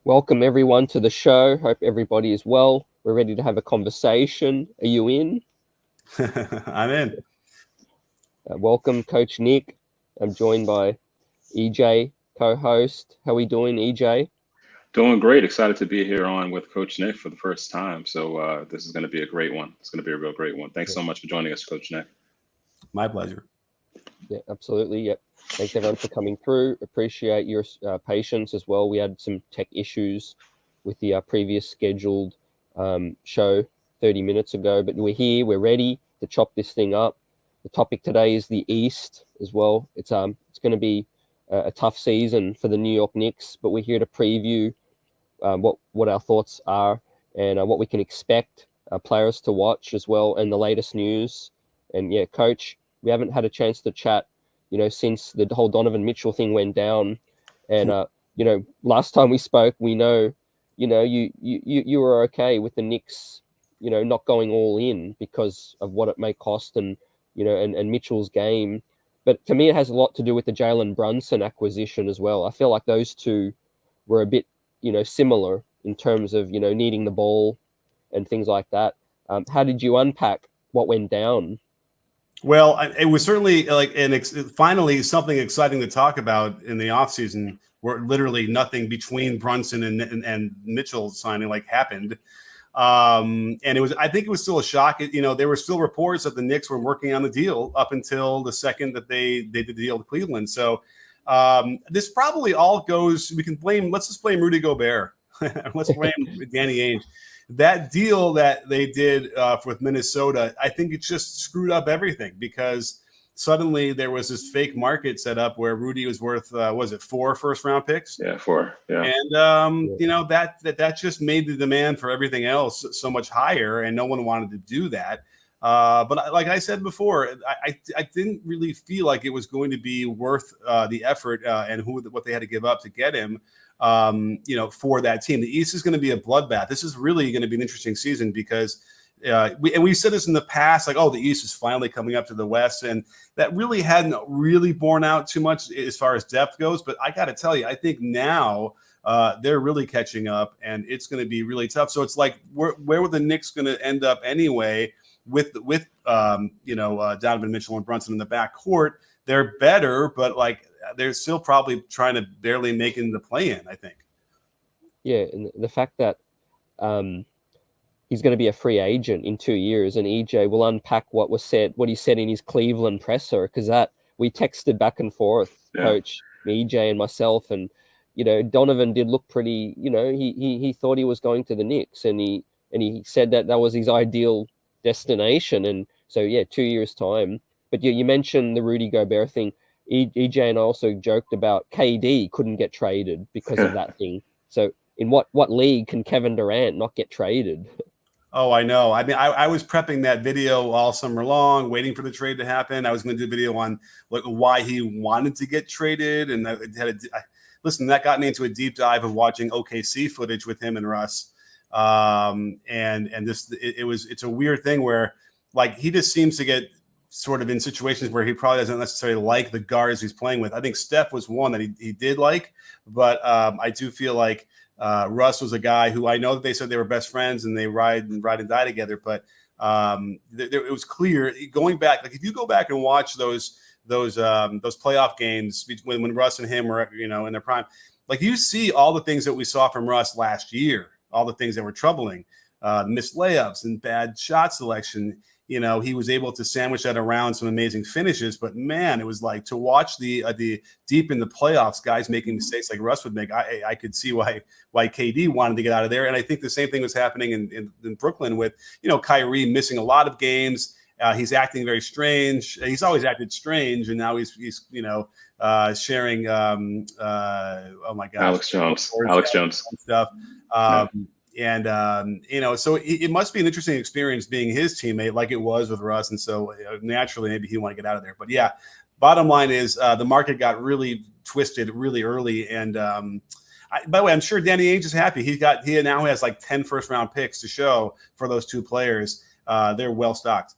Welcome everyone to the show. Hope everybody is well. We're ready to have a conversation. Are you in? I'm in. Welcome, Coach Nick. I'm joined by EJ, co-host. How are we doing, EJ? Doing great. Excited to be here on with Coach Nick for the first time. So this is going to be a great one. It's going to be a real great one. Thanks so much for joining us, Coach Nick. My pleasure. Yeah, absolutely. Yep. Thanks everyone for coming through. Appreciate your patience as well. We had some tech issues with the previous scheduled show 30 minutes ago, but we're here. We're ready to chop this thing up. The topic today is the East as well. It's going to be a tough season for the New York Knicks, but we're here to preview what our thoughts are and what we can expect players to watch as well, and the latest news. And yeah, Coach, we haven't had a chance to chat, since the whole Donovan Mitchell thing went down. And last time we spoke, we know, you were okay with the Knicks, not going all in because of what it may cost and Mitchell's game. But to me, it has a lot to do with the Jalen Brunson acquisition as well. I feel like those two were a bit, similar in terms of, needing the ball and things like that. How did you unpack what went down? Well, it was certainly finally something exciting to talk about in the offseason, where literally nothing between Brunson and Mitchell signing happened. And I think it was still a shock. There were still reports that the Knicks were working on the deal up until the second that they did the deal to Cleveland. So this probably all goes, let's just blame Rudy Gobert. Let's blame Danny Ainge. That deal that they did with Minnesota, I think it just screwed up everything, because suddenly there was this fake market set up where Rudy was worth, was it 4 first-round picks? Yeah, 4. Yeah. And, that just made the demand for everything else so much higher, and no one wanted to do that. But like I said before, I didn't really feel like it was going to be worth the effort and what they had to give up to get him. For that team. The East is going to be a bloodbath. This is really going to be an interesting season, because we've said this in the past, the East is finally coming up to the West, and that really hadn't really borne out too much as far as depth goes. But I got to tell you, I think now they're really catching up, and it's going to be really tough. So it's like, where were the Knicks going to end up anyway with Donovan Mitchell and Brunson in the backcourt? They're better, but they're still probably trying to barely make in the play-in, I think. Yeah, and the fact that he's going to be a free agent in 2 years, and EJ will unpack what he said in his Cleveland presser, because that we texted back and forth, yeah. Coach, EJ and myself, and Donovan did look pretty. He thought he was going to the Knicks, and he said that was his ideal destination, and so yeah, 2 years time. But you mentioned the Rudy Gobert thing. EJ and I also joked about KD couldn't get traded because of that thing. So in what league can Kevin Durant not get traded? Oh, I know. I mean, I was prepping that video all summer long, waiting for the trade to happen. I was going to do a video on why he wanted to get traded. And listen, that got me into a deep dive of watching OKC footage with him and Russ. It's a weird thing where he just seems to get sort of in situations where he probably doesn't necessarily like the guards he's playing with. I think Steph was one that he did like, but I do feel like Russ was a guy who, I know that they said they were best friends and they ride and die together, but it was clear going back. If you go back and watch those playoff games when Russ and him were in their prime, you see all the things that we saw from Russ last year, all the things that were troubling, missed layups and bad shot selection. He was able to sandwich that around some amazing finishes, but man, it was to watch the deep in the playoffs, guys making mistakes like Russ would make. I could see why KD wanted to get out of there, and I think the same thing was happening in Brooklyn with Kyrie missing a lot of games. He's acting very strange. He's always acted strange, and now he's sharing. Oh my God, Alex Jones stuff. And, so it must be an interesting experience being his teammate like it was with Russ. And so naturally, maybe he want to get out of there. But yeah, bottom line is the market got really twisted really early. And by the way, I'm sure Danny Ainge is happy. He now has 10 first-round picks to show for those two players. They're well stocked.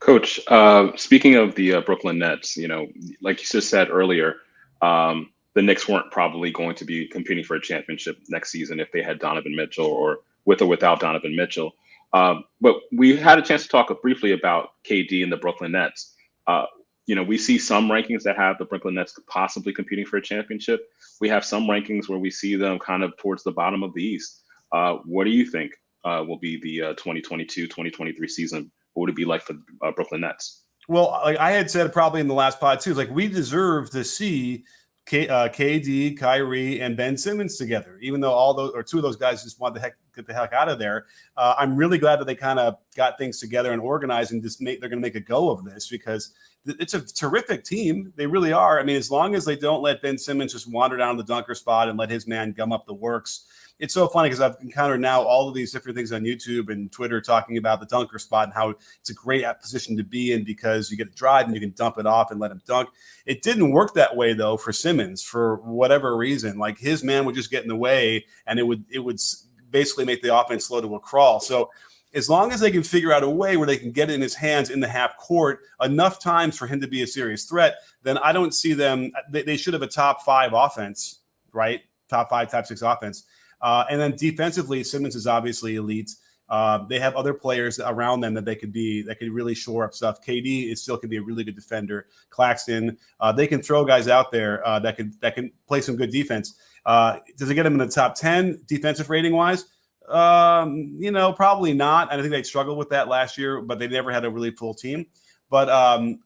Coach, speaking of the Brooklyn Nets, like you just said earlier, the Knicks weren't probably going to be competing for a championship next season if they had Donovan Mitchell, or with or without Donovan Mitchell. But we had a chance to talk briefly about KD and the Brooklyn Nets. We see some rankings that have the Brooklyn Nets possibly competing for a championship. We have some rankings where we see them kind of towards the bottom of the East. What do you think will be the 2022-2023 season? What would it be like for Brooklyn Nets? Well, like I had said probably in the last pod too, like we deserve to see KD, Kyrie, and Ben Simmons together, even though all those or two of those guys just want to get the heck out of there. I'm really glad that they kind of got things together and organized and they're going to make a go of this, because it's a terrific team. They really are. I mean, as long as they don't let Ben Simmons just wander down the dunker spot and let his man gum up the works. It's so funny because I've encountered now all of these different things on YouTube and Twitter talking about the dunker spot and how it's a great position to be in because you get to drive and you can dump it off and let him dunk. It didn't work that way, though, for Simmons for whatever reason. Like his man would just get in the way and it would basically make the offense slow to a crawl. So as long as they can figure out a way where they can get it in his hands in the half court enough times for him to be a serious threat, then I don't see them. They should have a top 5 offense, right? Top 5, top 6 offense. And then defensively, Simmons is obviously elite. They have other players around them that could really shore up stuff. KD still can be a really good defender. Claxton, they can throw guys out there that can play some good defense. Does it get them in the top 10 defensive rating wise? Probably not. I think they struggled with that last year, but they never had a really full team. But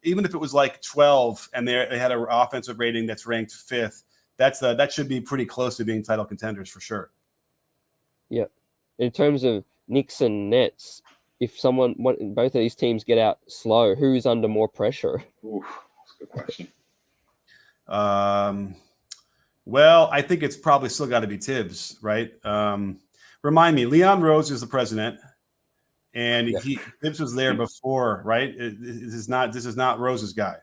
even if it was like 12 and they had an offensive rating that's ranked 5th, that should be pretty close to being title contenders for sure. Yeah. In terms of Knicks and Nets, if both of these teams get out slow, who's under more pressure? Oof, that's a good question. Well, I think it's probably still got to be Thibs, right? Remind me, Leon Rose is the president, and Thibs was there before, right? This is not Rose's guy,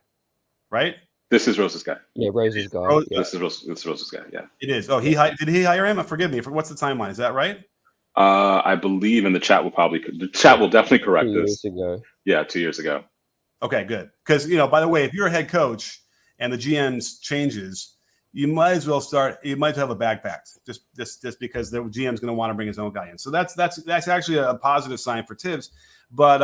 right? This is Rose's guy. Yeah, Rose's guy. This is Rose's guy. Yeah, it is. Oh, did he hire him? Forgive me. What's the timeline? Is that right? I believe, and the chat will definitely correct 2 this. years ago. Yeah, 2 years ago. Okay, good. Because by the way, if you're a head coach and the GM's changes, you might as well have a bag packed just because the GM's going to want to bring his own guy in. So that's actually a positive sign for Thibs. But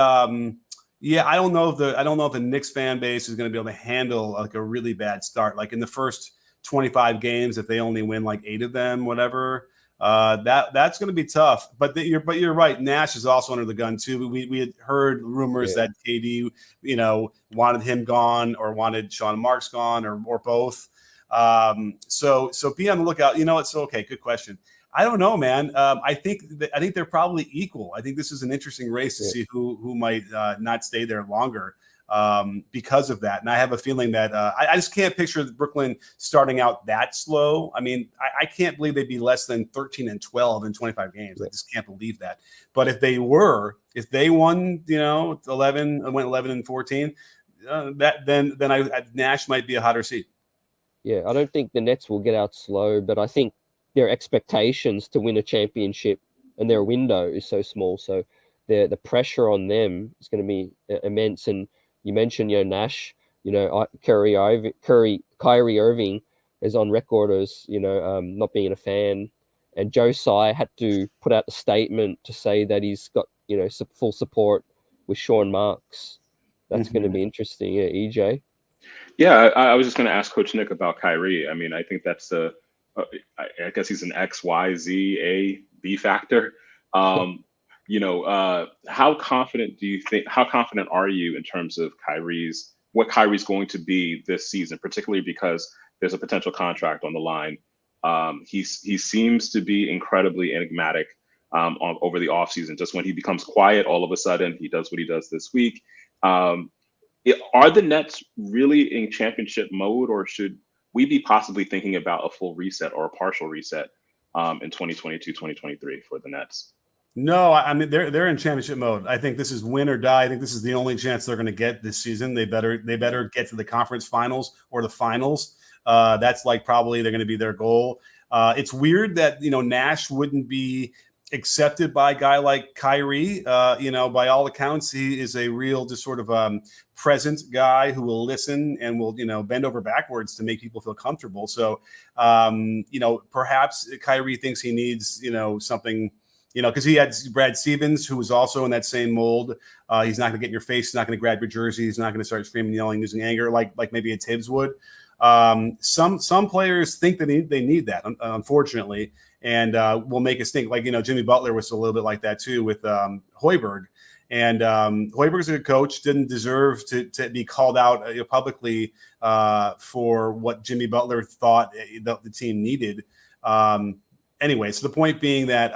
yeah, I don't know if the Knicks fan base is going to be able to handle like a really bad start. Like in the first 25 games, if they only win like 8 of them, whatever, that's going to be tough. But you're right. Nash is also under the gun too. We had heard rumors that KD, wanted him gone or wanted Sean Marks gone or both. So be on the lookout. It's okay. Good question. I don't know, man. I think they're probably equal. I think this is an interesting race to see who might not stay there longer because of that. And I have a feeling that I just can't picture Brooklyn starting out that slow. I mean, I can't believe they'd be less than 13-12 in 25 games. I just can't believe that. But if they won, 11 and went 11-14, then Nash might be a hotter seat. Yeah, I don't think the Nets will get out slow, but I think their expectations to win a championship and their window is so small. So the pressure on them is going to be immense. And you mentioned, Nash, Kyrie Irving is on record as, not being a fan. And Joe Tsai had to put out a statement to say that he's got, full support with Sean Marks. That's going to be interesting. Yeah, EJ. Yeah, I was just going to ask Coach Nick about Kyrie. I mean, I think that's I guess he's an X, Y, Z, A, B factor. How confident are you in terms of what Kyrie's going to be this season, particularly because there's a potential contract on the line? He seems to be incredibly enigmatic over the offseason. Just when he becomes quiet, all of a sudden he does what he does this week. Are the Nets really in championship mode, or should we be possibly thinking about a full reset or a partial reset in 2022, 2023 for the Nets? No, I mean they're in championship mode. I think this is win or die. I think this is the only chance they're going to get this season. They better get to the conference finals or the finals. That's like probably they're going to be their goal. It's weird that Nash wouldn't be accepted by a guy like Kyrie. By all accounts, he is a real just sort of present guy who will listen and will, bend over backwards to make people feel comfortable. So, perhaps Kyrie thinks he needs, something, because he had Brad Stevens, who was also in that same mold. He's not going to get in your face. He's not going to grab your jersey. He's not going to start screaming, yelling, using anger like maybe a Thibs would. Some players think that they need that, unfortunately, and will make us think. Like, Jimmy Butler was a little bit like that too with Hoiberg. And Hoiberg's a good coach, didn't deserve to be called out publicly for what Jimmy Butler thought the team needed. Anyway, so the point being that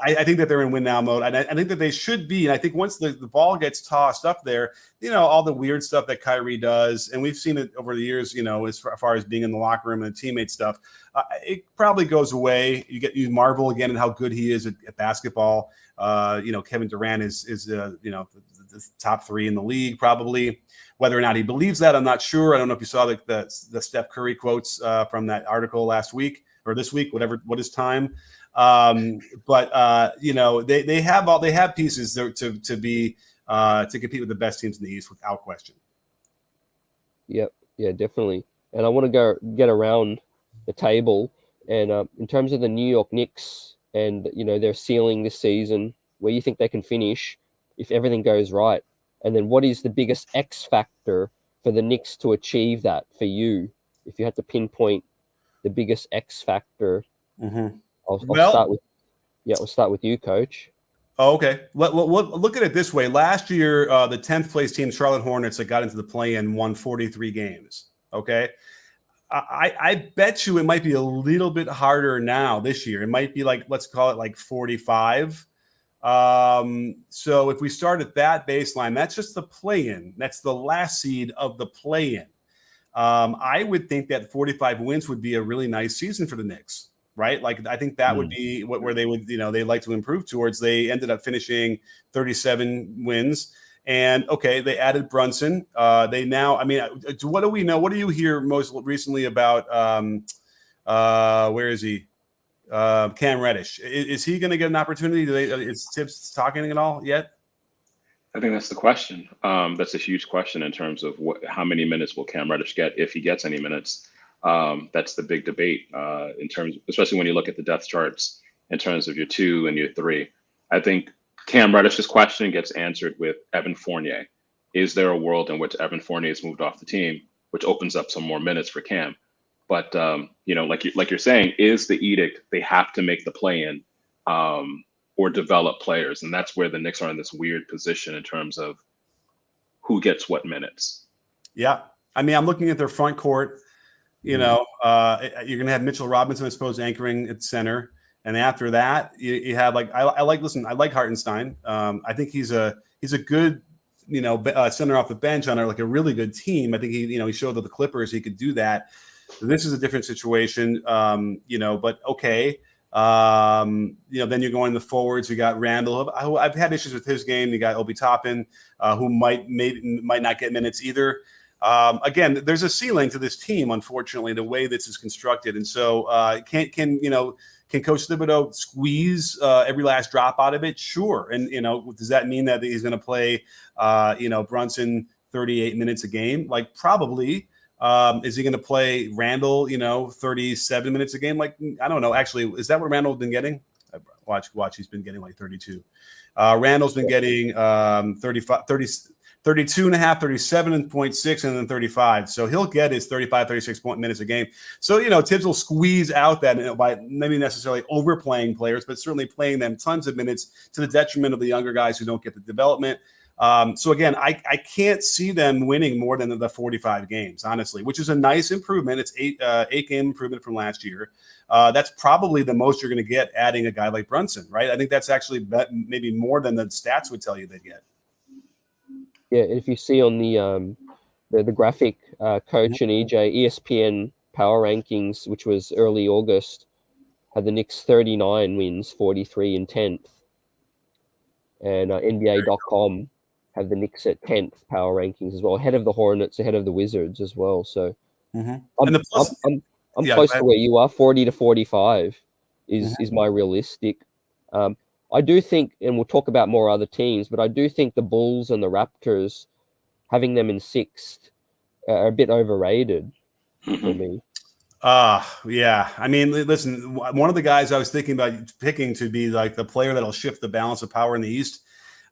I think that they're in win now mode. And I think that they should be. And I think once the ball gets tossed up there, all the weird stuff that Kyrie does, and we've seen it over the years, as far as being in the locker room and the teammate stuff, it probably goes away. You marvel again at how good he is at basketball. Kevin Durant is the top 3 in the league, probably. Whether or not he believes that, I'm not sure. I don't know if you saw the Steph Curry quotes from that article last week or this week, what is time. But they have pieces to be to compete with the best teams in the East without question. Yep. Yeah, definitely. And I want to get around the table, and in terms of the New York Knicks and their ceiling this season, where you think they can finish if everything goes right, and then what is the biggest X factor for the Knicks to achieve that for you? If you had to pinpoint the biggest X factor. Mm-hmm. We'll start with you, Coach. Oh, okay. Look at it this way. Last year, the 10th place team, Charlotte Hornets, that got into the play-in won 43 games. Okay. I bet you it might be a little bit harder now this year. It might be let's call it 45. So if we start at that baseline, that's just the play-in. That's the last seed of the play-in. I would think that 45 wins would be a really nice season for the Knicks. Right? I think that would be where they would, they'd like to improve towards. They ended up finishing 37 wins. And, okay, they added Brunson. They now, what do we know? What do you hear most recently about, where is he? Cam Reddish. Is he going to get an opportunity? Is Thibs talking at all yet? I think that's the question. That's a huge question in terms of how many minutes will Cam Reddish get if he gets any minutes. That's the big debate in terms, especially when you look at the depth charts in terms of your 2 and your 3. I think Cam Reddish's question gets answered with Evan Fournier. Is there a world in which Evan Fournier is moved off the team, which opens up some more minutes for Cam? But like you're saying, is the edict they have to make the play-in or develop players, and that's where the Knicks are in this weird position in terms of who gets what minutes. Yeah, I'm looking at their front court. You're going to have Mitchell Robinson, I suppose, anchoring at center. And after that, you have I like Hartenstein. I think he's a good, center off the bench on a really good team. I think he showed that the Clippers, he could do that. This is a different situation, but okay. Then you're going to the forwards. You got Randle. I've had issues with his game. You got Obi Toppin, who might not get minutes either. Again, there's a ceiling to this team, unfortunately, the way this is constructed. And so can Coach Thibodeau squeeze every last drop out of it? Sure. And, does that mean that he's going to play, Brunson 38 minutes a game? Probably. Is he going to play Randle, 37 minutes a game? I don't know. Actually, is that what Randle's been getting? Watch. He's been getting 32. Randle's been getting 32 and a half, 37.6, and then 35. So he'll get his 35, 36 minutes a game. So, Thibs will squeeze out that by maybe necessarily overplaying players, but certainly playing them tons of minutes to the detriment of the younger guys who don't get the development. So again, I can't see them winning more than the 45 games, honestly, which is a nice improvement. It's eight game improvement from last year. That's probably the most you're going to get adding a guy like Brunson, right? I think that's actually maybe more than the stats would tell you they get. Yeah, if you see on the graphic, Coach and ESPN power rankings, which was early August, had the Knicks 39 wins, 43 in 10th. And NBA.com have the Knicks at 10th power rankings as well, ahead of the Hornets, ahead of the Wizards as well. So I'm close to where you are. 40 to 45 is my realistic I do think, and we'll talk about more other teams, but I do think the Bulls and the Raptors, having them in sixth, are a bit overrated for me. Yeah. I mean, listen, one of the guys I was thinking about picking to be like the player that'll shift the balance of power in the East.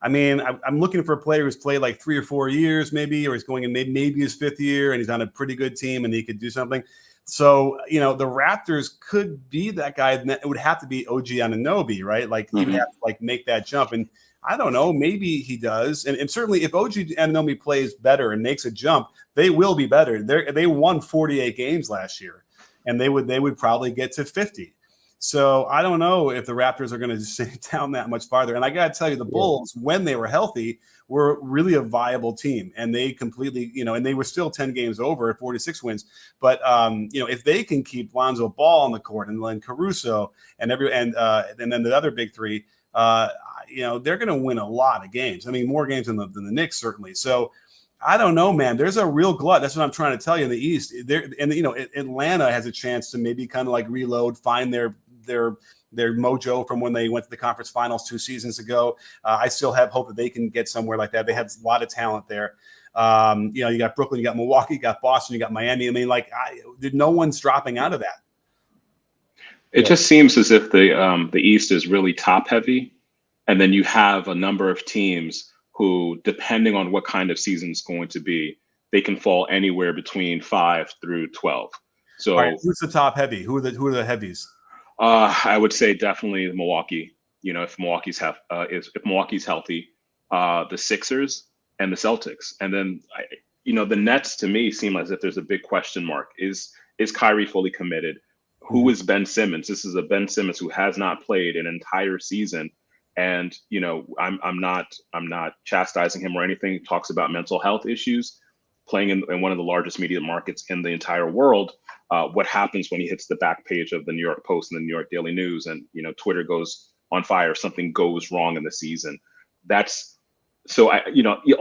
I mean, I'm looking for a player who's played like 3 or 4 years, maybe, or he's going in maybe his 5th year, and he's on a pretty good team, and he could do something. So, the Raptors could be that guy. It would have to be OG Anunoby, right? Like he would have to like make that jump. And I don't know, maybe he does. And certainly if OG Anunoby plays better and makes a jump, they will be better. They won 48 games last year, and they would probably get to 50. So I don't know if the Raptors are going to just sit down that much farther. And I got to tell you, the Bulls, when they were healthy, were really a viable team. And they completely, and they were still 10 games over at 46 wins. But, if they can keep Lonzo Ball on the court and then Caruso and then the other big three, they're going to win a lot of games. I mean, more games than the Knicks, certainly. So I don't know, man. There's a real glut. That's what I'm trying to tell you in the East. Atlanta has a chance to maybe kind of like reload, find their mojo from when they went to the conference finals 2 seasons ago. I still have hope that they can get somewhere like that. They have a lot of talent there. You got Brooklyn, you got Milwaukee, you got Boston, you got Miami. I mean, no one's dropping out of that. It just seems as if the East is really top heavy, and then you have a number of teams who, depending on what kind of season it's going to be, they can fall anywhere between 5 through 12. So, right, who's the top heavy? Who are the heavies? I would say definitely Milwaukee. If Milwaukee's healthy, the Sixers and the Celtics, and then the Nets to me seem as if there's a big question mark. Is Kyrie fully committed? Who is Ben Simmons? This is a Ben Simmons who has not played an entire season, and I'm not chastising him or anything. He talks about mental health issues, playing in one of the largest media markets in the entire world. What happens when he hits the back page of the New York Post and the New York Daily News, and Twitter goes on fire, something goes wrong in the season. That's so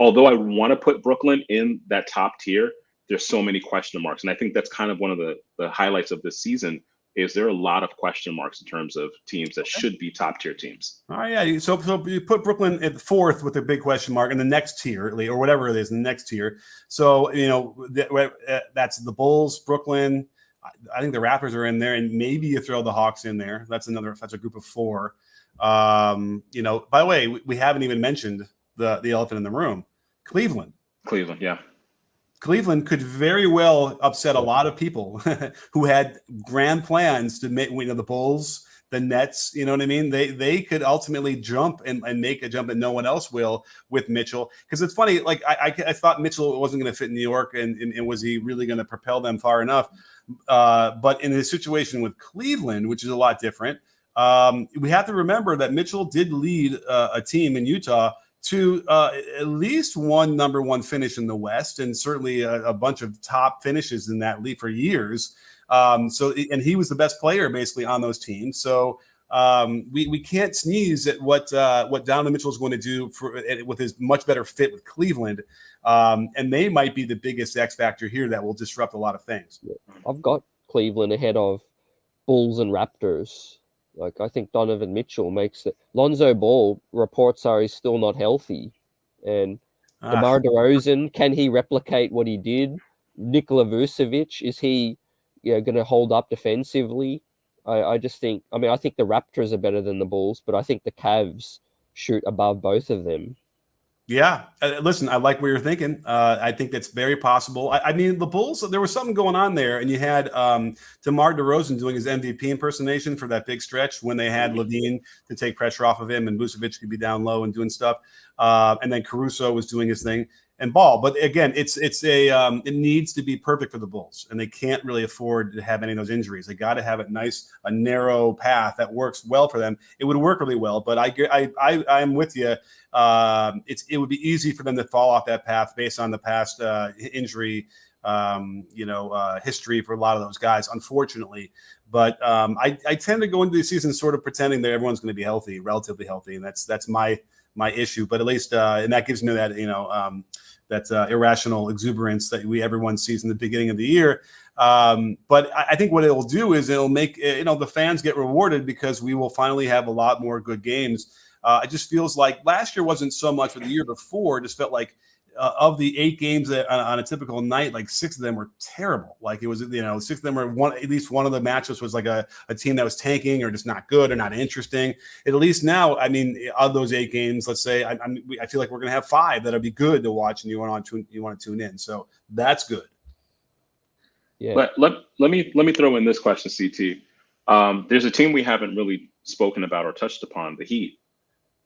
although I want to put Brooklyn in that top tier, there's so many question marks, and I think that's kind of one of the highlights of this season. Is there a lot of question marks in terms of teams that should be top tier teams? Oh yeah, so you put Brooklyn at 4th with a big question mark in the next tier, or whatever it is in the next tier. So that's the Bulls, Brooklyn. I think the Raptors are in there, and maybe you throw the Hawks in there. That's a group of 4. By the way, we haven't even mentioned the elephant in the room, Cleveland. Yeah. Cleveland could very well upset a lot of people who had grand plans to make, the Bulls, the Nets, you know what I mean? They could ultimately jump and make a jump that no one else will with Mitchell. Because it's funny, like I thought Mitchell wasn't going to fit in New York, and was he really going to propel them far enough? But in the situation with Cleveland, which is a lot different, we have to remember that Mitchell did lead a team in Utah to at least one number 1 finish in the West, and certainly a bunch of top finishes in that league for years. And he was the best player basically on those teams. So we can't sneeze at what Donovan Mitchell is going to do with his much better fit with Cleveland. And they might be the biggest X factor here that will disrupt a lot of things. I've got Cleveland ahead of Bulls and Raptors. Like, I think Donovan Mitchell makes it. Lonzo Ball, reports are he's still not healthy. And DeMar DeRozan, can he replicate what he did? Nikola Vucevic, is he going to hold up defensively? I just think, I think the Raptors are better than the Bulls, but I think the Cavs shoot above both of them. Yeah. Listen, I like what you're thinking. I think that's very possible. I mean, the Bulls, there was something going on there, and you had DeMar DeRozan doing his MVP impersonation for that big stretch when they had Levine to take pressure off of him, and Vucevic could be down low and doing stuff. And then Caruso was doing his thing and Ball. But again, it needs to be perfect for the Bulls, and they can't really afford to have any of those injuries. They got to have a narrow path that works well for them. It would work really well, but I'm with you. It would be easy for them to fall off that path based on the past injury, history for a lot of those guys, unfortunately. But I tend to go into the season sort of pretending that everyone's going to be healthy, relatively healthy, and that's my issue. But at least, and that gives me that that irrational exuberance that everyone sees in the beginning of the year. But I think what it'll do is it'll make the fans get rewarded because we will finally have a lot more good games. It just feels like last year wasn't so much, but the year before, it just felt like of the 8 games on a typical night, like 6 of them were terrible. Like it was, 6 of them were at least one of the matchups was like a team that was tanking or just not good or not interesting. At least now, I mean, of those 8 games, let's say I feel like we're going to have 5 that'll be good to watch and you want to tune in. So that's good. Yeah. But let me throw in this question, CT. There's a team we haven't really spoken about or touched upon, the Heat.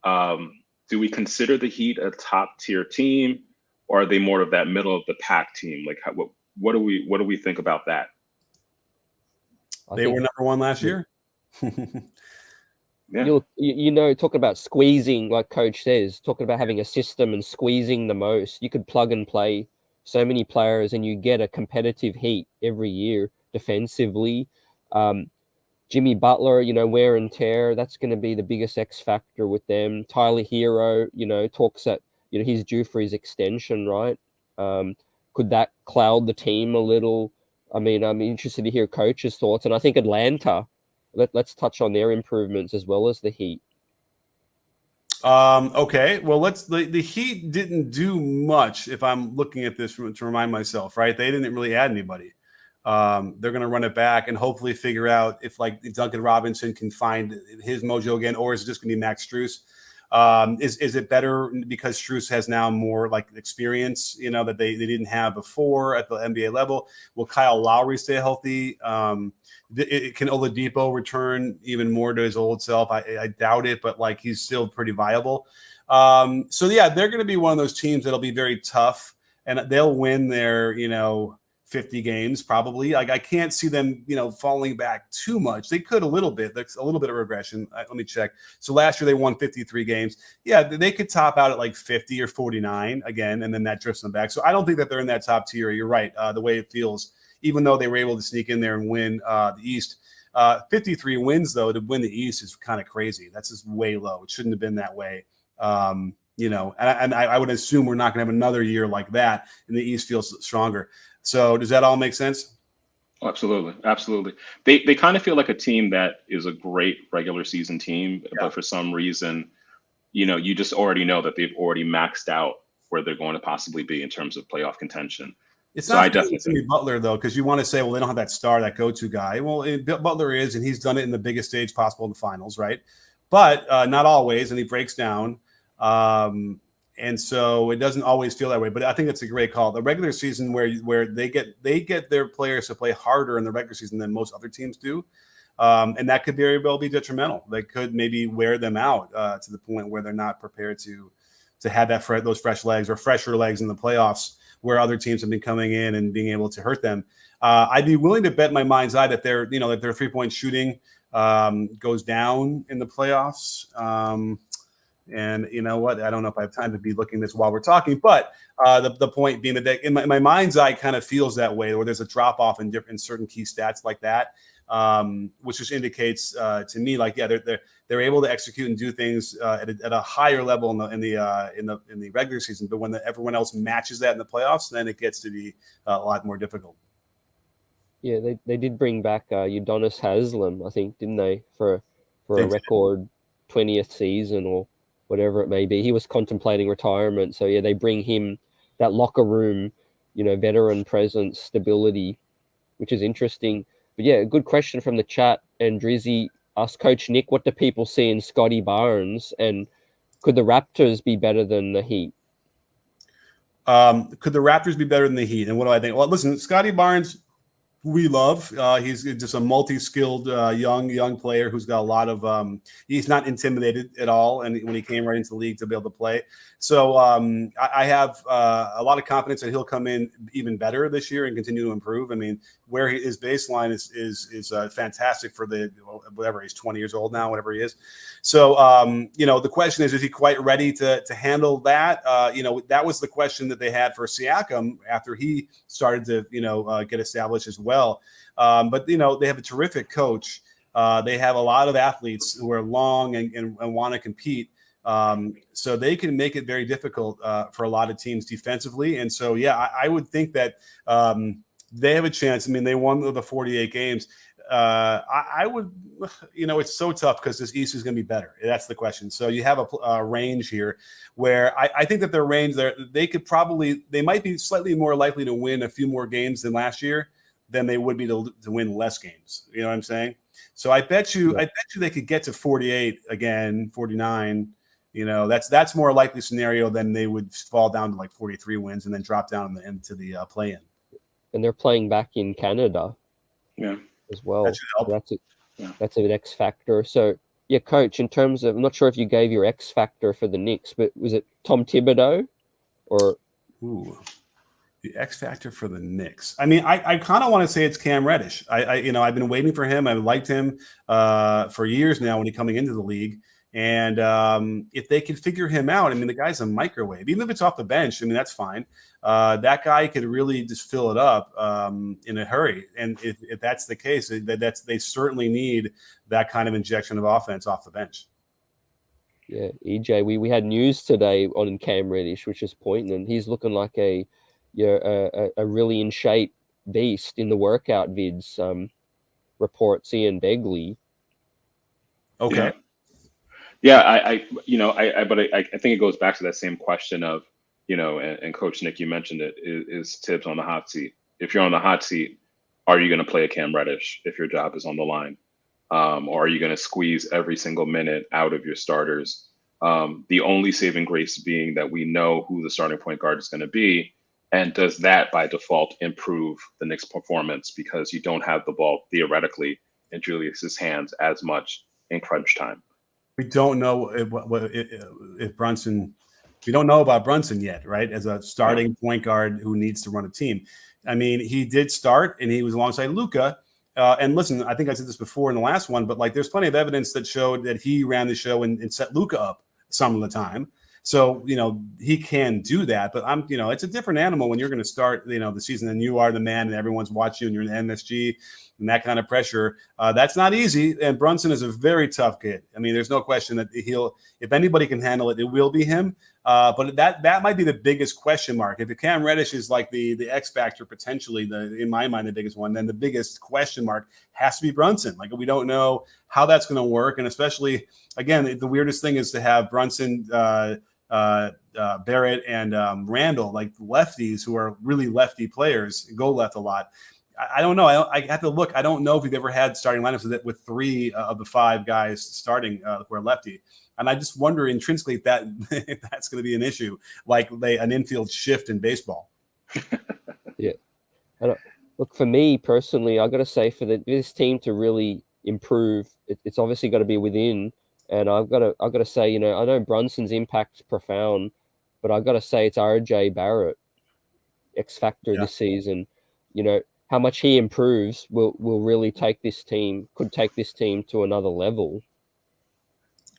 Do we consider the Heat a top tier team, or are they more of that middle of the pack team? Like, what do we think about that? They were number 1 last year. Yeah. Talking about squeezing, like Coach says, talking about having a system and squeezing the most. You could plug and play so many players, and you get a competitive Heat every year defensively. Jimmy Butler, wear and tear, that's going to be the biggest X factor with them. Tyler Hero, talks that, he's due for his extension, right? Could that cloud the team a little? I mean, I'm interested to hear Coach's thoughts. And I think Atlanta, let's touch on their improvements as well as the Heat. Okay. Well, the Heat didn't do much if I'm looking at this to remind myself, right? They didn't really add anybody. They're going to run it back and hopefully figure out if like Duncan Robinson can find his mojo again, or is it just going to be Max Strus? Is it better because Strus has now more like experience, that they didn't have before at the NBA level? Will Kyle Lowry stay healthy? Can Oladipo return even more to his old self? I doubt it, but like he's still pretty viable. So yeah, they're going to be one of those teams that'll be very tough, and they'll win their 50 games probably. Like I can't see them, falling back too much. They could a little bit. There's a little bit of regression. Let me check. So last year they won 53 games. Yeah, they could top out at like 50 or 49 again, and then that drifts them back. So I don't think that they're in that top tier. You're right. The way it feels, even though they were able to sneak in there and win the East. 53 wins though to win the East is kind of crazy. That's just way low. It shouldn't have been that way. And I would assume we're not going to have another year like that, and the East feels stronger. So does that all make sense? Absolutely. They kind of feel like a team that is a great regular season team, but for some reason, you just already know that they've already maxed out where they're going to possibly be in terms of playoff contention. It's not definitely Butler though, because you want to say, well, they don't have that star, that go-to guy. Well, Butler is, and he's done it in the biggest stage possible in the finals, right? But not always, and he breaks down. And so it doesn't always feel that way, but I think it's a great call. The regular season where they get their players to play harder in the regular season than most other teams do, and that could very well be detrimental. They could maybe wear them out to the point where they're not prepared to have those fresh legs or fresher legs in the playoffs, where other teams have been coming in and being able to hurt them. I'd be willing to bet my mind's eye that their 3-point shooting goes down in the playoffs. And you know what? I don't know if I have time to be looking this while we're talking, but the point being that in my mind's eye kind of feels that way, where there's a drop off in certain key stats like that, which just indicates to me like, yeah, they're able to execute and do things at a higher level in the regular season, but when everyone else matches that in the playoffs, then it gets to be a lot more difficult. Yeah, they did bring back Udonis Haslem, I think, didn't they, for a record 20th season or whatever it may be. He was contemplating retirement. So, yeah, they bring him that locker room, veteran presence, stability, which is interesting. But, yeah, a good question from the chat. And Drizzy asked Coach Nick, what do people see in Scottie Barnes? And could the Raptors be better than the Heat? Could the Raptors be better than the Heat? And what do I think? Well, listen, Scottie Barnes, we love. He's just a multi-skilled young player who's got a lot of he's not intimidated at all, and when he came right into the league to be able to play. So I have a lot of confidence that he'll come in even better this year and continue to improve. I mean, where his baseline is fantastic for whatever, he's 20 years old now, whatever he is. So the question is he quite ready to handle that? That was the question that they had for Siakam after he started to get established as well. But they have a terrific coach. They have a lot of athletes who are long and want to compete. So they can make it very difficult for a lot of teams defensively. And so, yeah, I would think that they have a chance. I mean, they won the 48 games. I would, it's so tough because this East is going to be better. That's the question. So you have a range here where I think that their range there, they might be slightly more likely to win a few more games than last year than they would be to win less games. You know what I'm saying? So I bet you they could get to 48 again, 49. That's more likely scenario than they would fall down to like 43 wins and then drop down into the play-in. And they're playing back in Canada. Yeah. As well. That's an X factor. So yeah, coach, in terms of, I'm not sure if you gave your X factor for the Knicks, but was it Tom Thibodeau or the X factor for the Knicks? I mean, I kind of want to say it's Cam Reddish. I've been waiting for him. I've liked him for years now when he's coming into the league. And if they could figure him out, I mean, the guy's a microwave. Even if it's off the bench, I mean, that's fine. That guy could really just fill it up in a hurry. And if that's the case, they certainly need that kind of injection of offense off the bench. Yeah, EJ, we had news today on Cam Reddish, which is pointing, and he's looking like a really in shape beast in the workout vids. Reports Ian Begley. Okay. Yeah, I think it goes back to that same question of, and Coach Nick, you mentioned it, is Thibs on the hot seat? If you're on the hot seat, are you going to play a Cam Reddish if your job is on the line? Or are you going to squeeze every single minute out of your starters? The only saving grace being that we know who the starting point guard is going to be. And does that by default improve the Knicks' performance because you don't have the ball theoretically in Julius's hands as much in crunch time? We don't know if Brunson. We don't know about Brunson yet, right? As a starting point guard who needs to run a team. I mean, he did start, and he was alongside Luka. And listen, I think I said this before in the last one, but like, there's plenty of evidence that showed that he ran the show and set Luka up some of the time. So he can do that. But it's a different animal when you're going to start the season and you are the man and everyone's watching you and you're in the MSG. And that kind of pressure, that's not easy. And Brunson is a very tough kid. I mean, there's no question that if anybody can handle it, it will be him. But that might be the biggest question mark. If Cam Reddish is like the X factor, potentially in my mind, the biggest one, then the biggest question mark has to be Brunson. Like, we don't know how that's going to work. And especially, again, the weirdest thing is to have Brunson, Barrett, and Randle, like lefties who are really lefty players, go left a lot. I don't know. I have to look. I don't know if we've ever had starting lineups with three of the five guys starting who are lefty. And I just wonder intrinsically if that's going to be an issue, like an infield shift in baseball. Yeah. Look, for me personally, I got to say, for this team to really improve, it's obviously got to be within. And I've got to say, I know Brunson's impact's profound, but I've got to say it's RJ Barrett, X factor this season. How much he improves will really could take this team to another level.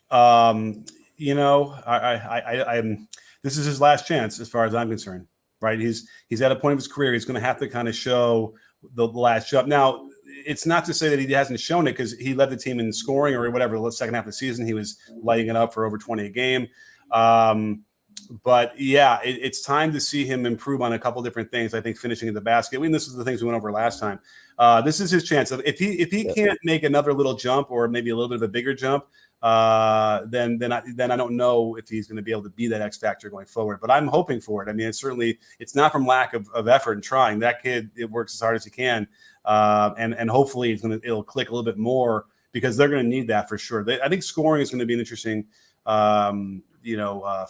I'm this is his last chance as far as I'm concerned, right? He's at a point of his career. He's going to have to kind of show the last jump. Now, it's not to say that he hasn't shown it, because he led the team in scoring or whatever. The second half of the season, he was lighting it up for over 20 a game. But yeah, it's time to see him improve on a couple different things. I think finishing in the basket. I mean, this is the things we went over last time. This is his chance. If he can't make another little jump, or maybe a little bit of a bigger jump, then I don't know if he's going to be able to be that X factor going forward. But I'm hoping for it. I mean, it's not from lack of effort and trying. That kid, it works as hard as he can, and hopefully it'll click a little bit more, because they're going to need that for sure. I think scoring is going to be an interesting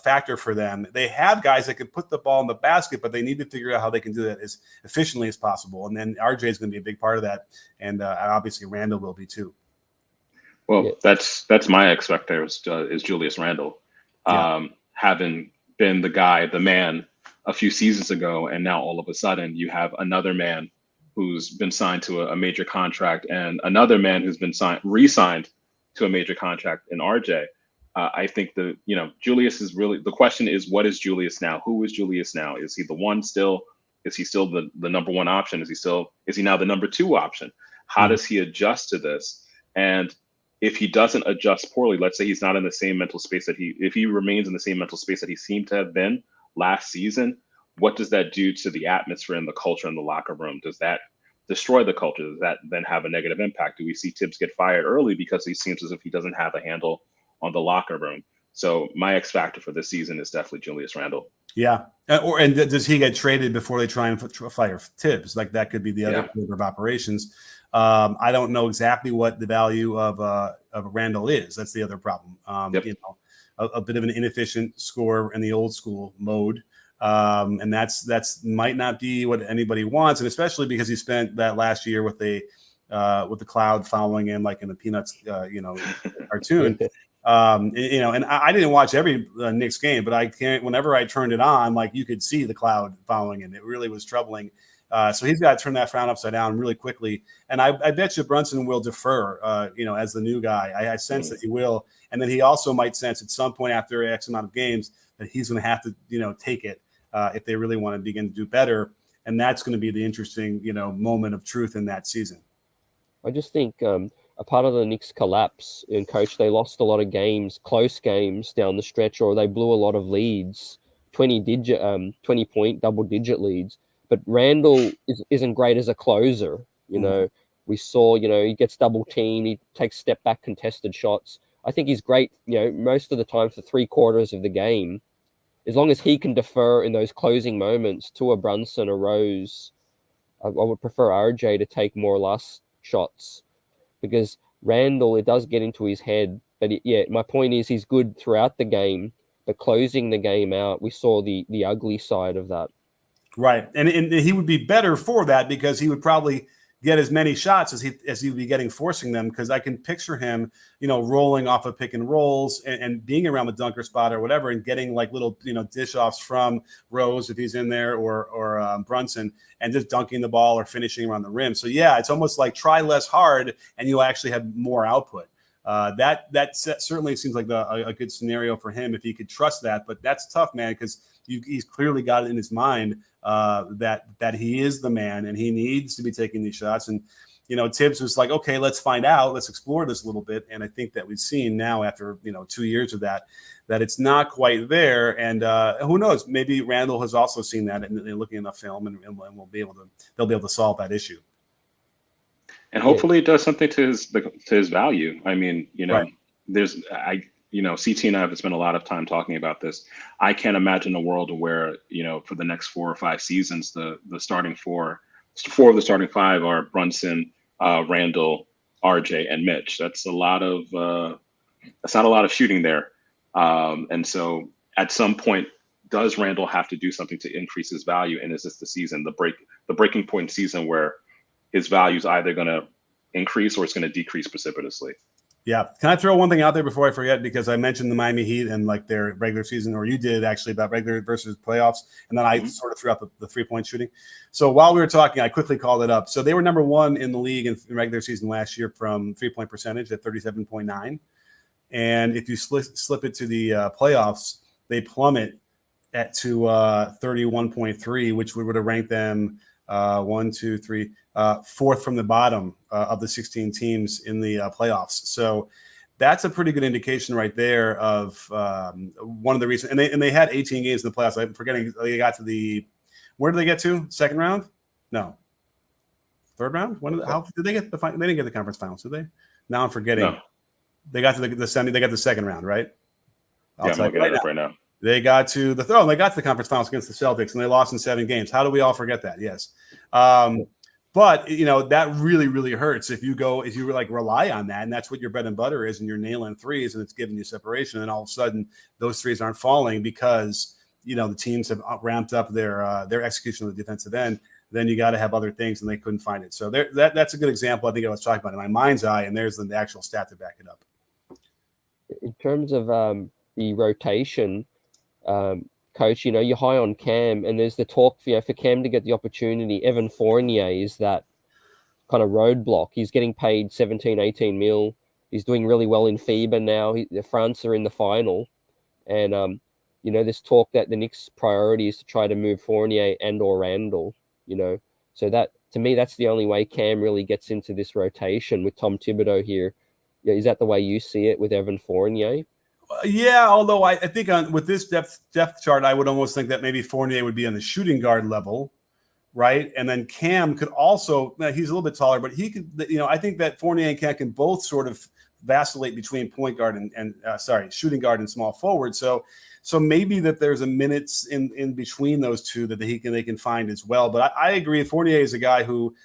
factor for them. They have guys that can put the ball in the basket, but they need to figure out how they can do that as efficiently as possible. And then RJ is going to be a big part of that, and obviously Randle will be too. Well, that's my X factor is Julius Randle, having been the man a few seasons ago, and now all of a sudden you have another man who's been signed to a major contract, and another man who's been re-signed to a major contract in RJ. I think Julius is really, the question is, what is Julius now? Who is Julius now? Is he the one still? Is he still the number one option? Is he now the number two option? How does he adjust to this? And if he doesn't adjust poorly, let's say he's not in the same mental space if he remains in the same mental space that he seemed to have been last season, what does that do to the atmosphere and the culture in the locker room? Does that destroy the culture? Does that then have a negative impact? Do we see Thibs get fired early because he seems as if he doesn't have a handle on the locker room? So my X factor for this season is definitely Julius Randle. Yeah. And does he get traded before they try and fire Thibs? Like that could be the other order of operations. I don't know exactly what the value of Randle is. That's the other problem. You know, a bit of an inefficient scorer in the old school mode. And that's might not be what anybody wants. And especially because he spent that last year with the cloud following him, like in the Peanuts, cartoon. You know, and I didn't watch every Knicks game, but whenever I turned it on, like you could see the cloud following him. It really was troubling. So he's got to turn that frown upside down really quickly. And I bet you Brunson will defer, you know, as the new guy. I sense that he will. And then he also might sense at some point after X amount of games that he's going to have to, you know, take it if they really want to begin to do better. And that's going to be the interesting, you know, moment of truth in that season. I just think a part of the Knicks collapse in coach, they lost a lot of games, close games down the stretch, or they blew a lot of leads, 20-point double-digit leads. But Randle isn't great as a closer. You know, we saw, you know, he gets double teamed, he takes step back contested shots. I think he's great, you know, most of the time for 3/4 of the game. As long as he can defer in those closing moments to a Brunson, a Rose, I would prefer RJ to take more last shots, because Randle, it does get into his head. But my point is he's good throughout the game, but closing the game out, we saw the ugly side of that. Right. And he would be better for that because he would probably get as many shots as he would be getting forcing them, because I can picture him, you know, rolling off of pick and rolls and being around the dunker spot or whatever and getting like little, you know, dish offs from Rose if he's in there or Brunson and just dunking the ball or finishing around the rim. So, yeah, it's almost like try less hard and you'll actually have more output. That certainly seems like a good scenario for him if he could trust that. But that's tough, man, because he's clearly got it in his mind that he is the man and he needs to be taking these shots. And, you know, Thibs was like, okay, let's find out. Let's explore this a little bit. And I think that we've seen now after, you know, 2 years of that it's not quite there. And who knows, maybe Randle has also seen that and looking enough film and they'll be able to solve that issue. And hopefully it does something to his value. I mean, you know, CT and I have spent a lot of time talking about this. I can't imagine a world where, you know, for the next 4 or 5 seasons, the starting four of the starting 5 are Brunson, Randle, RJ, and Mitch. That's a lot of that's not a lot of shooting there. And so at some point, does Randle have to do something to increase his value? And is this the season, the breaking point season where his value is either going to increase or it's going to decrease precipitously? Yeah. Can I throw one thing out there before I forget? Because I mentioned the Miami Heat and like their regular season, or you did actually, about regular versus playoffs. And then I sort of threw out the 3-point shooting. So while we were talking, I quickly called it up. So they were number 1 in the league in regular season last year from 3-point percentage at 37.9. And if you slip it to the playoffs, they plummet to 31.3, which would have ranked them 4th from the bottom of the 16 teams in the playoffs. So that's a pretty good indication right there of one of the reasons. And they had 18 games in the playoffs. I'm forgetting they got to where did they get to? Second round? No. Third round? How did they get the final? They didn't get the conference finals, did they? Now I'm forgetting. No. They got to the semi. They got the second round, right? I'm looking at it right now. They got to the conference finals against the Celtics, and they lost in 7 games. How do we all forget that? Yes. But, you know, that really, really hurts if you like rely on that. And that's what your bread and butter is. And you're nailing threes and it's giving you separation. And all of a sudden those threes aren't falling because, you know, the teams have ramped up their execution of the defensive end. Then you got to have other things and they couldn't find it. So that's a good example. I think I was talking about in my mind's eye, and there's the actual stat to back it up. In terms of the rotation, coach, you know, you're high on Cam, and there's the talk, you know, for Cam to get the opportunity. Evan Fournier is that kind of roadblock. He's getting paid 17, 18 mil. He's doing really well in FIBA now. The France are in the final. And, you know, there's talk that the Knicks' priority is to try to move Fournier and or Randle, you know. So that, to me, that's the only way Cam really gets into this rotation with Tom Thibodeau here. Yeah, is that the way you see it with Evan Fournier? Yeah, although I think with this depth chart, I would almost think that maybe Fournier would be on the shooting guard level, right? And then Cam could also, he's a little bit taller, but he could, I think that Fournier and Cam can both sort of vacillate between point guard and shooting guard and small forward. So maybe that there's a minutes in between those two that they can find as well. But I agree. Fournier is a guy who,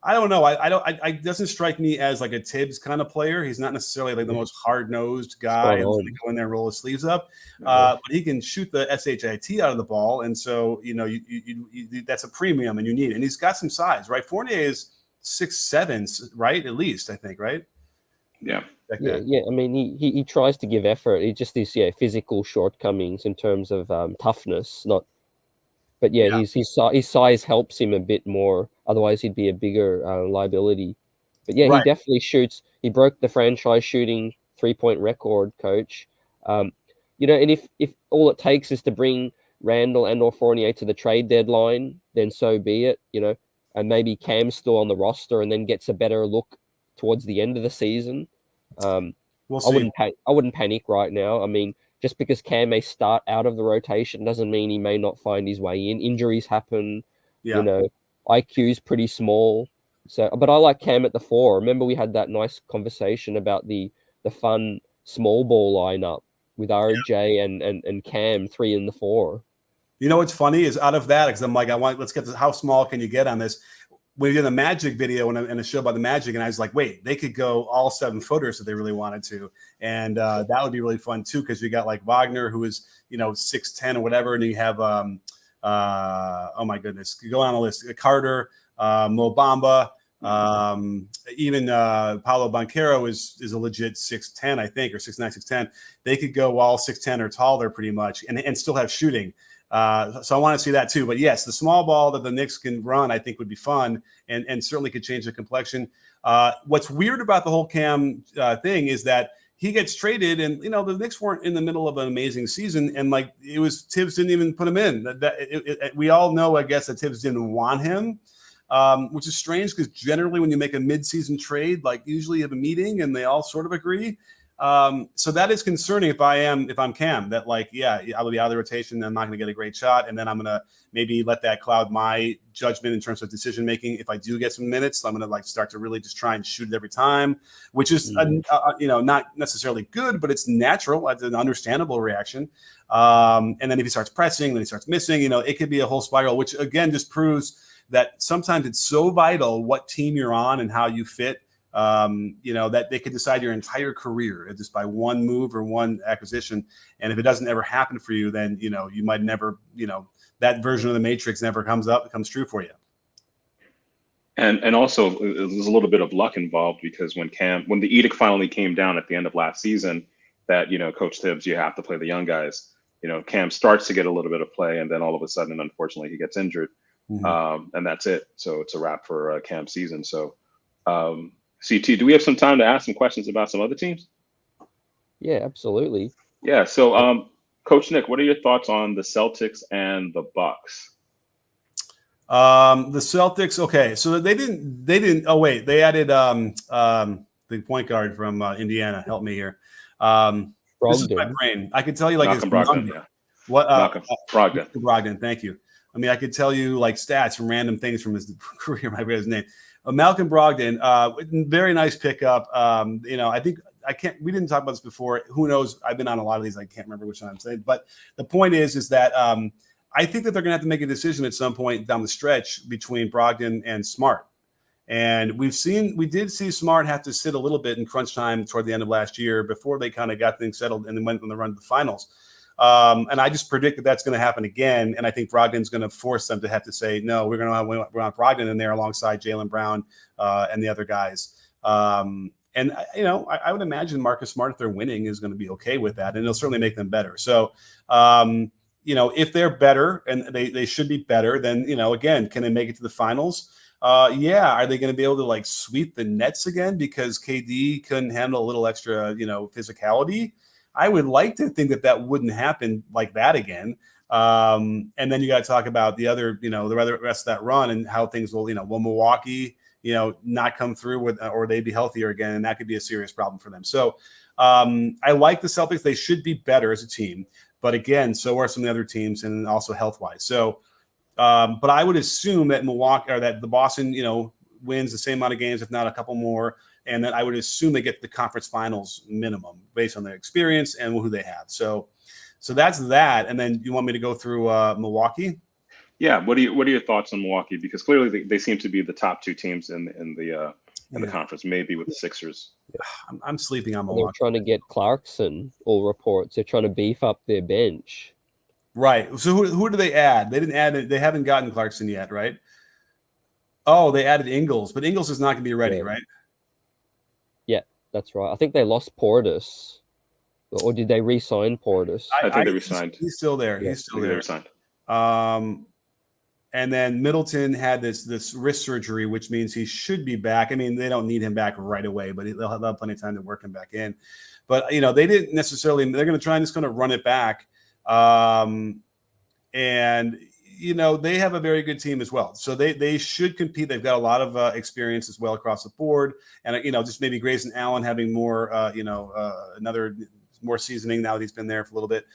I don't know. I doesn't strike me as like a Thibs kind of player. He's not necessarily like the most hard-nosed guy who's going to go in there and roll his sleeves up. But he can shoot the shit out of the ball, and so you that's a premium, and you need it. And he's got some size, right? Fournier is 6'7", right? At least I think, right? Yeah. Yeah. I mean, he tries to give effort. He just these physical shortcomings in terms of toughness, not. But his size helps him a bit more. Otherwise, he'd be a bigger liability. But he definitely shoots. He broke the franchise shooting 3-point record, coach. And if all it takes is to bring Randle and/or Fournier to the trade deadline, then so be it. And maybe Cam's still on the roster and then gets a better look towards the end of the season. We'll see. I wouldn't panic right now. I mean, just because Cam may start out of the rotation doesn't mean he may not find his way in. Injuries happen. Yeah. IQ's pretty small. So, but I like Cam at the 4. Remember we had that nice conversation about the fun small ball lineup with RJ and Cam 3 in the 4. You know what's funny is out of that, because I'm like, let's get this. How small can you get on this? We did a Magic video and a show about the Magic, and I was like, wait, they could go all 7-footers if they really wanted to. And that would be really fun too, because you got like Wagner, who is, 6'10" or whatever. And you have, oh my goodness, go on the list. Carter, Mo Bamba, even Paolo Banchero is a legit 6'10", I think, or 6'9", 6'10". They could go all 6'10" or taller pretty much and still have shooting. So I want to see that too. But yes, the small ball that the Knicks can run, I think would be fun and certainly could change the complexion. What's weird about the whole Cam thing is that he gets traded and, the Knicks weren't in the middle of an amazing season. And like Thibs didn't even put him in. We all know, I guess, that Thibs didn't want him, which is strange because generally when you make a mid-season trade, like usually you have a meeting and they all sort of agree. So that is concerning if I'm Cam, that like, I will be out of the rotation. I'm not going to get a great shot. And then I'm going to maybe let that cloud my judgment in terms of decision-making. If I do get some minutes, I'm going to like start to really just try and shoot it every time, which is, not necessarily good, but it's natural. It's an understandable reaction. And then if he starts pressing, then he starts missing, it could be a whole spiral, which again, just proves that sometimes it's so vital what team you're on and how you fit. That they could decide your entire career just by one move or one acquisition. And if it doesn't ever happen for you, then, you might never, that version of the Matrix never comes true for you. And also there's a little bit of luck involved because when the edict finally came down at the end of last season that, Coach Thibs, you have to play the young guys, Cam starts to get a little bit of play. And then all of a sudden, unfortunately, he gets injured. And that's it. So it's a wrap for Cam's season. So, CT, do we have some time to ask some questions about some other teams? Yeah, absolutely. Yeah. So, Coach Nick, what are your thoughts on the Celtics and the Bucks? The Celtics. Okay, so they didn't. Oh wait, they added the point guard from Indiana. Help me here. This is my brain. I could tell you like Malcolm Brogdon. Yeah. What? Malcolm Brogdon. Brogdon. Thank you. I mean, I could tell you like stats from random things from his career. I forget his name. Malcolm Brogdon, very nice pickup. I think we didn't talk about this before. Who knows? I've been on a lot of these. I can't remember which one I'm saying. But the point is that I think that they're going to have to make a decision at some point down the stretch between Brogdon and Smart. And we did see Smart have to sit a little bit in crunch time toward the end of last year before they kind of got things settled and then went on the run to the finals. And I just predict that that's going to happen again. And I think Brogdon's going to force them to have to say, no, we're want Brogdon in there alongside Jaylen Brown and the other guys. And I would imagine Marcus Smart, if they're winning, is going to be okay with that. And it'll certainly make them better. So, if they're better and they should be better, then, again, can they make it to the finals? Are they going to be able to like sweep the Nets again because KD couldn't handle a little extra, physicality? I would like to think that wouldn't happen like that again. And then you got to talk about the other, the rest of that run and how things will, will Milwaukee not come through with, or they be healthier again, and that could be a serious problem for them. So I like the Celtics. They should be better as a team, but again, so are some of the other teams, and also health wise. So, but I would assume that Milwaukee, or that the Boston, wins the same amount of games, if not a couple more. And then I would assume they get to the conference finals minimum based on their experience and who they have. So that's that. And then you want me to go through Milwaukee? Yeah. What are your thoughts on Milwaukee? Because clearly they seem to be the top two teams in the conference, maybe with the Sixers. I'm sleeping on Milwaukee. They're trying to get Clarkson. All reports they're trying to beef up their bench. Right. So who do they add? They didn't add it. They haven't gotten Clarkson yet, right? Oh, they added Ingles, but Ingles is not going to be ready, right? Yeah, that's right. I think they lost Portis, or did they re-sign Portis? I think they re-signed. He's still there. Yeah. He's still there. Re-signed. And then Middleton had this wrist surgery, which means he should be back. I mean, they don't need him back right away, but they'll have plenty of time to work him back in. But they didn't necessarily. They're going to try and just going to run it back, and they have a very good team as well. So they should compete. They've got a lot of experience as well across the board. And, just maybe Grayson Allen having more, another more seasoning now that he's been there for a little bit.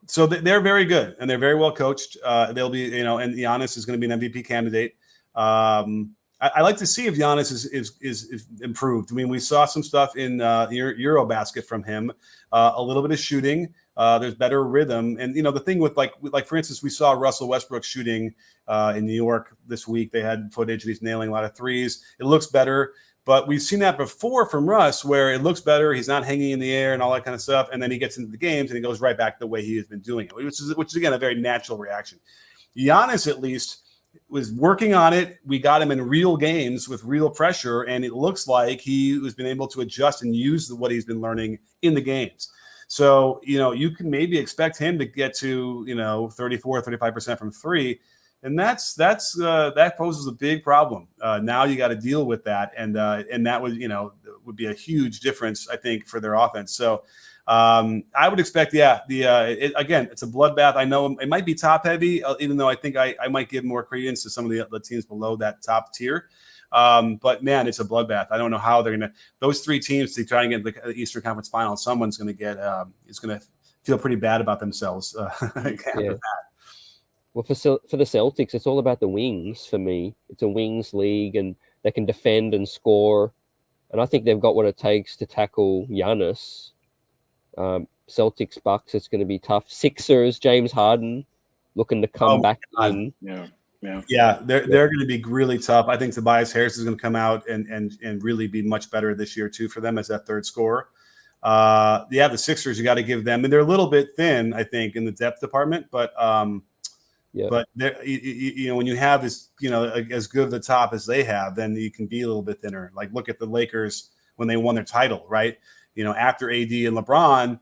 So they're very good, and they're very well coached. They'll be, and Giannis is going to be an MVP candidate. I like to see if Giannis is improved. I mean, we saw some stuff in Eurobasket from him, a little bit of shooting. There's better rhythm. And, the thing with like, for instance, we saw Russell Westbrook shooting in New York this week. They had footage and he's nailing a lot of threes. It looks better, but we've seen that before from Russ where it looks better. He's not hanging in the air and all that kind of stuff. And then he gets into the games and he goes right back the way he has been doing it, which is again, a very natural reaction. Giannis, at least, was working on it. We got him in real games with real pressure, and it looks like he has been able to adjust and use what he's been learning in the games. So, you can maybe expect him to get to, 34, 35% from three. And that poses a big problem. Now you got to deal with that. And that would be a huge difference, I think, for their offense. So I would expect, again, it's a bloodbath. I know it might be top heavy, even though I think I might give more credence to some of the teams below that top tier. But man, it's a bloodbath. I don't know how they're going to, those three teams to try and get the Eastern Conference Final. Someone's going to get, is going to feel pretty bad about themselves after that. Well, for the Celtics, it's all about the wings for me. It's a wings league, and they can defend and score. And I think they've got what it takes to tackle Giannis. Celtics, Bucks, it's going to be tough. Sixers, James Harden looking to come back in. Yeah, they're going to be really tough. I think Tobias Harris is going to come out and really be much better this year too for them as that third scorer. The Sixers, you got to give them, and they're a little bit thin, I think, in the depth department, but but when you have as as good of the top as they have, then you can be a little bit thinner. Like look at the Lakers when they won their title, right? After AD and LeBron,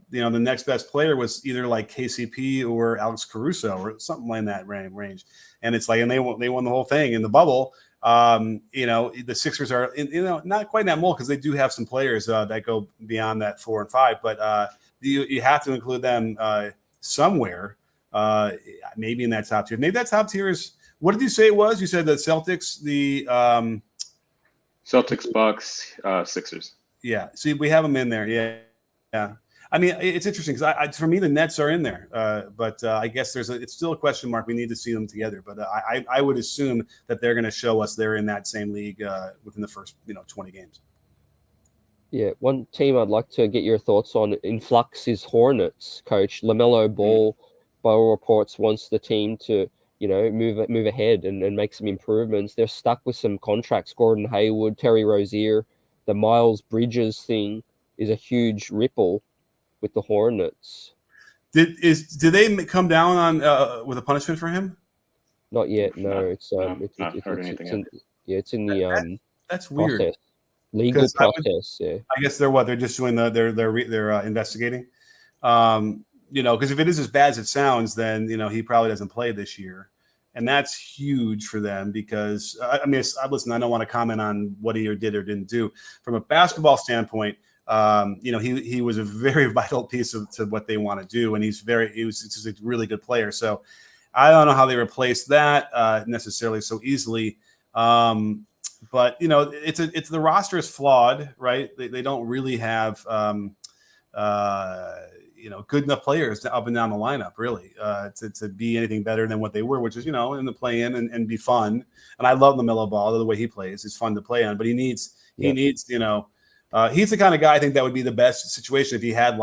the next best player was either like KCP or Alex Caruso or something like that range. And it's like, and they won the whole thing in the bubble. The Sixers are not quite in that mold because they do have some players that go beyond that 4 and 5, but you have to include them somewhere. Maybe in that top tier. Maybe that top tier is, what did you say it was? You said the Celtics, the Celtics, Bucks, Sixers. Yeah. See, we have them in there. Yeah. I mean, it's interesting because for me, the Nets are in there, but I guess it's still a question mark. We need to see them together, but I would assume that they're going to show us they're in that same league within the first 20 games. Yeah, one team I'd like to get your thoughts on in flux is Hornets. Coach LaMelo Ball, by all reports, wants the team to move ahead and make some improvements. They're stuck with some contracts. Gordon Hayward, Terry Rozier, the Miles Bridges thing is a huge ripple with the Hornets. Did they come down on with a punishment for him? Not yet. No, it's in the that's weird. Process. Legal process. I guess they're just doing they're investigating. Because if it is as bad as it sounds, then he probably doesn't play this year, and that's huge for them. Because listen, I don't want to comment on what he did or didn't do from a basketball standpoint. He was a very vital piece to what they want to do, and he was just a really good player. So I don't know how they replace that necessarily so easily. But it's the roster is flawed, right? They don't really have good enough players up and down the lineup, really, to be anything better than what they were, which is, in the play-in and be fun. And I love LaMelo Ball, the way he plays. It's fun to play on, but he needs, he's the kind of guy I think that would be the best situation if he had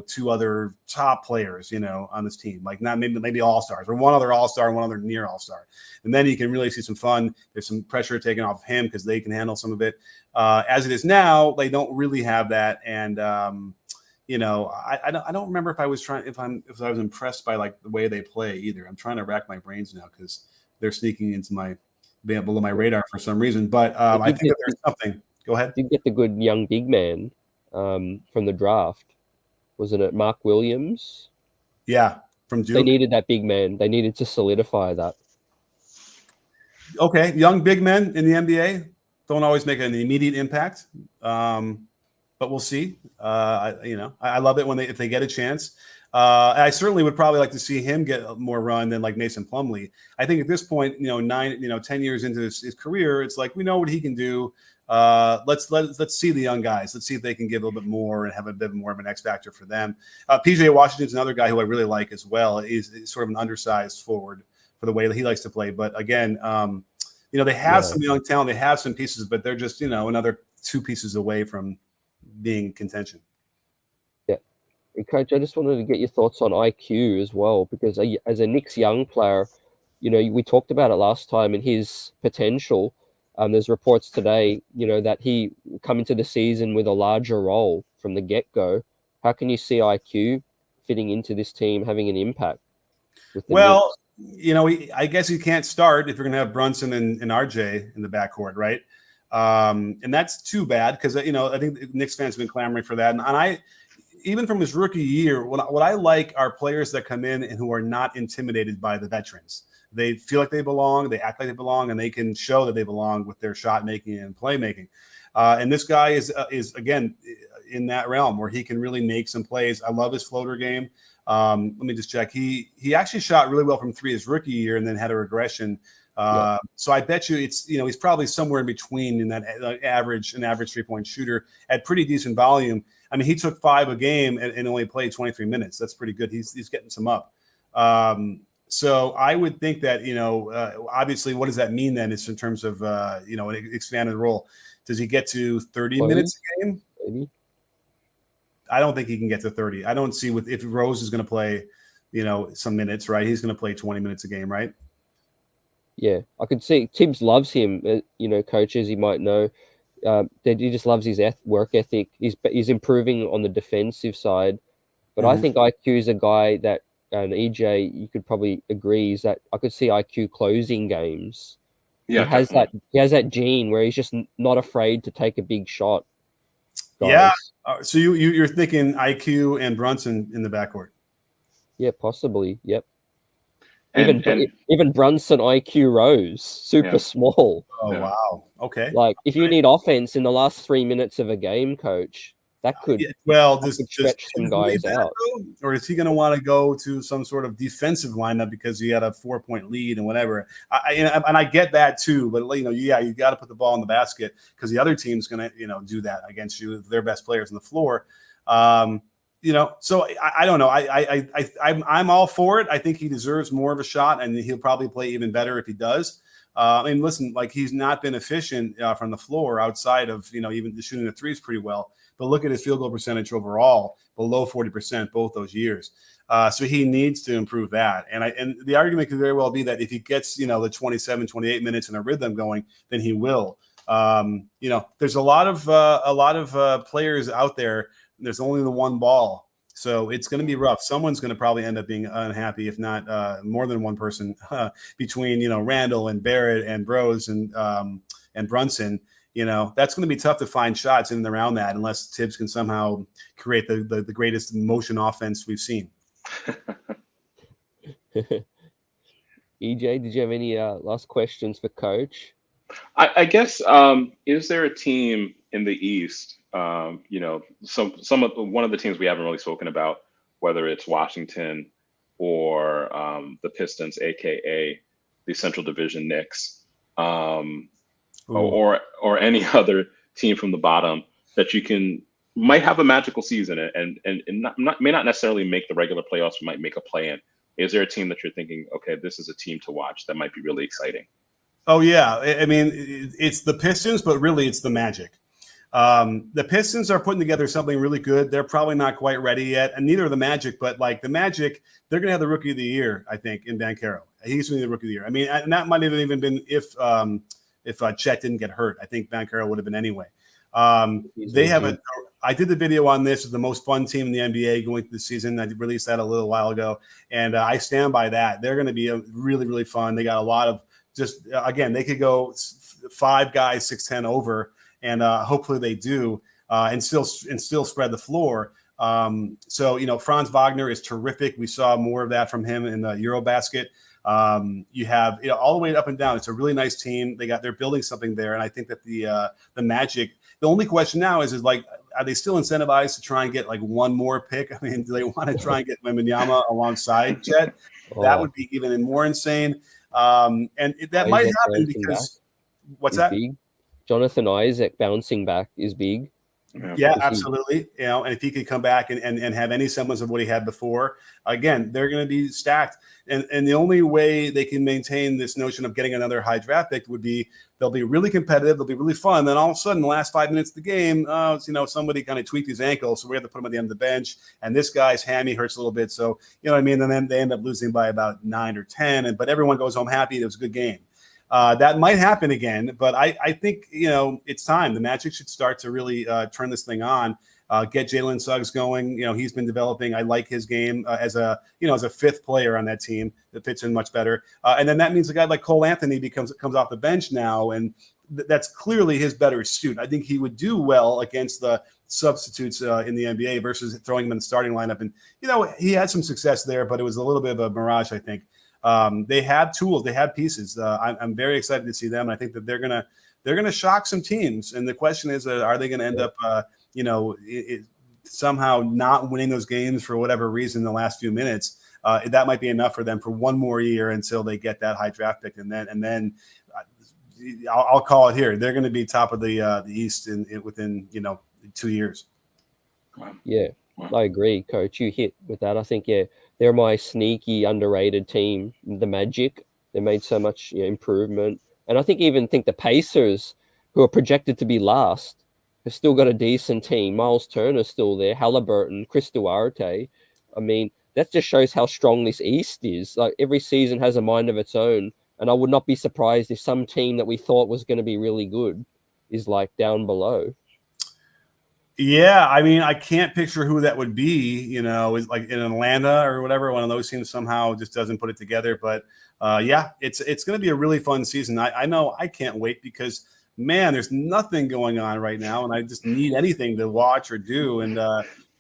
two other top players, on this team, like not maybe all-stars or one other all-star and one other near all-star. And then you can really see some fun. There's some pressure taken off him because they can handle some of it. As it is now, they don't really have that. And, I don't remember if I was impressed by the way they play either. I'm trying to rack my brains now because they're sneaking into below my radar for some reason. But I think that there's something. Go ahead. Did get the good young big man from the draft. Wasn't it Mark Williams? Yeah, from Duke. They needed that big man. They needed to solidify that. Okay, young big men in the NBA don't always make an immediate impact. But we'll see. I love it if they get a chance. I certainly would probably like to see him get more run than Mason Plumlee. I think at this point, 10 years into his career, it's we know what he can do. Let's see the young guys. Let's see if they can give a little bit more and have a bit more of an X factor for them. PJ Washington's another guy who I really like as well. He's sort of an undersized forward for the way that he likes to play. But again, they have some young talent. They have some pieces, but they're just another two pieces away from being in contention. Yeah. And Coach, I just wanted to get your thoughts on IQ as well, because as a Knicks young player, we talked about it last time and his potential. There's reports today, that he come into the season with a larger role from the get-go. How can you see IQ fitting into this team, having an impact? Well, I guess you can't start if you're going to have Brunson and RJ in the backcourt, right? And that's too bad because, I think Knicks fans have been clamoring for that. And I, even from his rookie year, what I like are players that come in and who are not intimidated by the veterans. They feel like they belong, they act like they belong, and they can show that they belong with their shot making and playmaking. And this guy is again in that realm where he can really make some plays. I love his floater game. Let me just check. He actually shot really well from three his rookie year and then had a regression. So I bet you it's he's probably somewhere in between in that average 3-point shooter at pretty decent volume. I mean, he took 5 a game and only played 23 minutes. That's pretty good. He's getting some up. So I would think that obviously, what does that mean then? It's in terms of an expanded role. Does he get to 30 minutes a game? Maybe. I don't think he can get to 30. I don't see if Rose is going to play some minutes, right? He's going to play 20 minutes a game, right? Yeah, I could see Thibs loves him. Coach, as you might know, that he just loves his work ethic. He's improving on the defensive side, but I think IQ is a guy that, and EJ, you could probably agree, is that I could see IQ closing games. Yeah, he has that gene where he's just not afraid to take a big shot. Guys. Yeah. So you're thinking IQ and Brunson in the backcourt? Yeah, possibly. Yep. And even Brunson IQ Rose, super small. Oh, yeah. Wow. Okay. If you need offense in the last 3 minutes of a game, Coach, that could stretch some guys out. Or is he going to want to go to some sort of defensive lineup because he had a 4-point lead and whatever? I get that too, but you got to put the ball in the basket because the other team's going to do that against you, their best players on the floor. So I don't know. I'm all for it. I think he deserves more of a shot, and he'll probably play even better if he does. Listen, he's not been efficient from the floor outside of even shooting the threes pretty well. But look at his field goal percentage overall, below 40% both those years. So he needs to improve that. And the argument could very well be that if he gets the 27, 28 minutes in a rhythm going, then he will. There's a lot of players out there. There's only the one ball. So it's going to be rough. Someone's going to probably end up being unhappy, if not more than one person between, Randle and Barrett and Rose and Brunson. That's going to be tough to find shots in and around that unless Thibs can somehow create the greatest motion offense we've seen. EJ, did you have any last questions for Coach? I guess, is there a team in the East, one of the teams we haven't really spoken about, whether it's Washington or the Pistons, aka the Central Division Knicks, or any other team from the bottom that you might have a magical season and may not necessarily make the regular playoffs, but might make a play-in? Is there a team that you're thinking, okay, this is a team to watch that might be really exciting? Oh yeah, I mean, it's the Pistons, but really it's the Magic. The Pistons are putting together something really good. They're probably not quite ready yet, and neither are the Magic. But like the Magic, they're going to have the Rookie of the Year, I think, in Banchero. He's going to be the Rookie of the Year. I mean, and that might have even been if Chet didn't get hurt. I think Banchero would have been anyway. They have I did the video on this. It's the most fun team in the NBA going through the season. I released that a little while ago, and I stand by that. They're going to be really, really fun. They got a lot of again, they could go 5 guys 6'10" over, and hopefully they do, and still spread the floor. So Franz Wagner is terrific. We saw more of that from him in the Eurobasket. You have all the way up and down. It's a really nice team. They're building something there, and I think that the Magic. The only question now is like, are they still incentivized to try and get like one more pick? I mean, do they want to try and get Wembanyama alongside Chet? That would be even more insane. And that might happen because what's that? Big. Jonathan Isaac bouncing back is big. Yeah, absolutely. And if he could come back and have any semblance of what he had before, again, they're going to be stacked. And the only way they can maintain this notion of getting another high draft pick would be they'll be really competitive, they'll be really fun. Then all of a sudden, the last 5 minutes of the game, somebody kind of tweaked his ankle, so we have to put him at the end of the bench. And this guy's hammy hurts a little bit, so you know what I mean. And then they end up losing by about 9 or 10, but everyone goes home happy. It was a good game. That might happen again, but I think it's time. The Magic should start to really turn this thing on. Get Jalen Suggs going. He's been developing. I like his game as a fifth player on that team that fits in much better. And then that means a guy like Cole Anthony comes off the bench now, and that's clearly his better suit. I think he would do well against the substitutes in the NBA versus throwing him in the starting lineup. And he had some success there, but it was a little bit of a mirage, I think. They have tools, they have pieces. I'm very excited to see them. I think that they're gonna shock some teams. And the question is, are they going to end up, somehow not winning those games for whatever reason in the last few minutes? That might be enough for them for one more year until they get that high draft pick, and then I'll call it here. They're going to be top of the East within 2 years. Yeah, I agree, Coach. You hit with that. I think they're my sneaky underrated team, the Magic. They made so much improvement. And I think the Pacers, who are projected to be last, have still got a decent team. Miles Turner's still there, Halliburton, Chris Duarte. I mean, that just shows how strong this East is. Like, every season has a mind of its own. And I would not be surprised if some team that we thought was going to be really good is like down below. Yeah, I mean, I can't picture who that would be, is like in Atlanta or whatever. One of those teams somehow just doesn't put it together. But it's going to be a really fun season. I know I can't wait because, man, there's nothing going on right now, and I just need anything to watch or do. And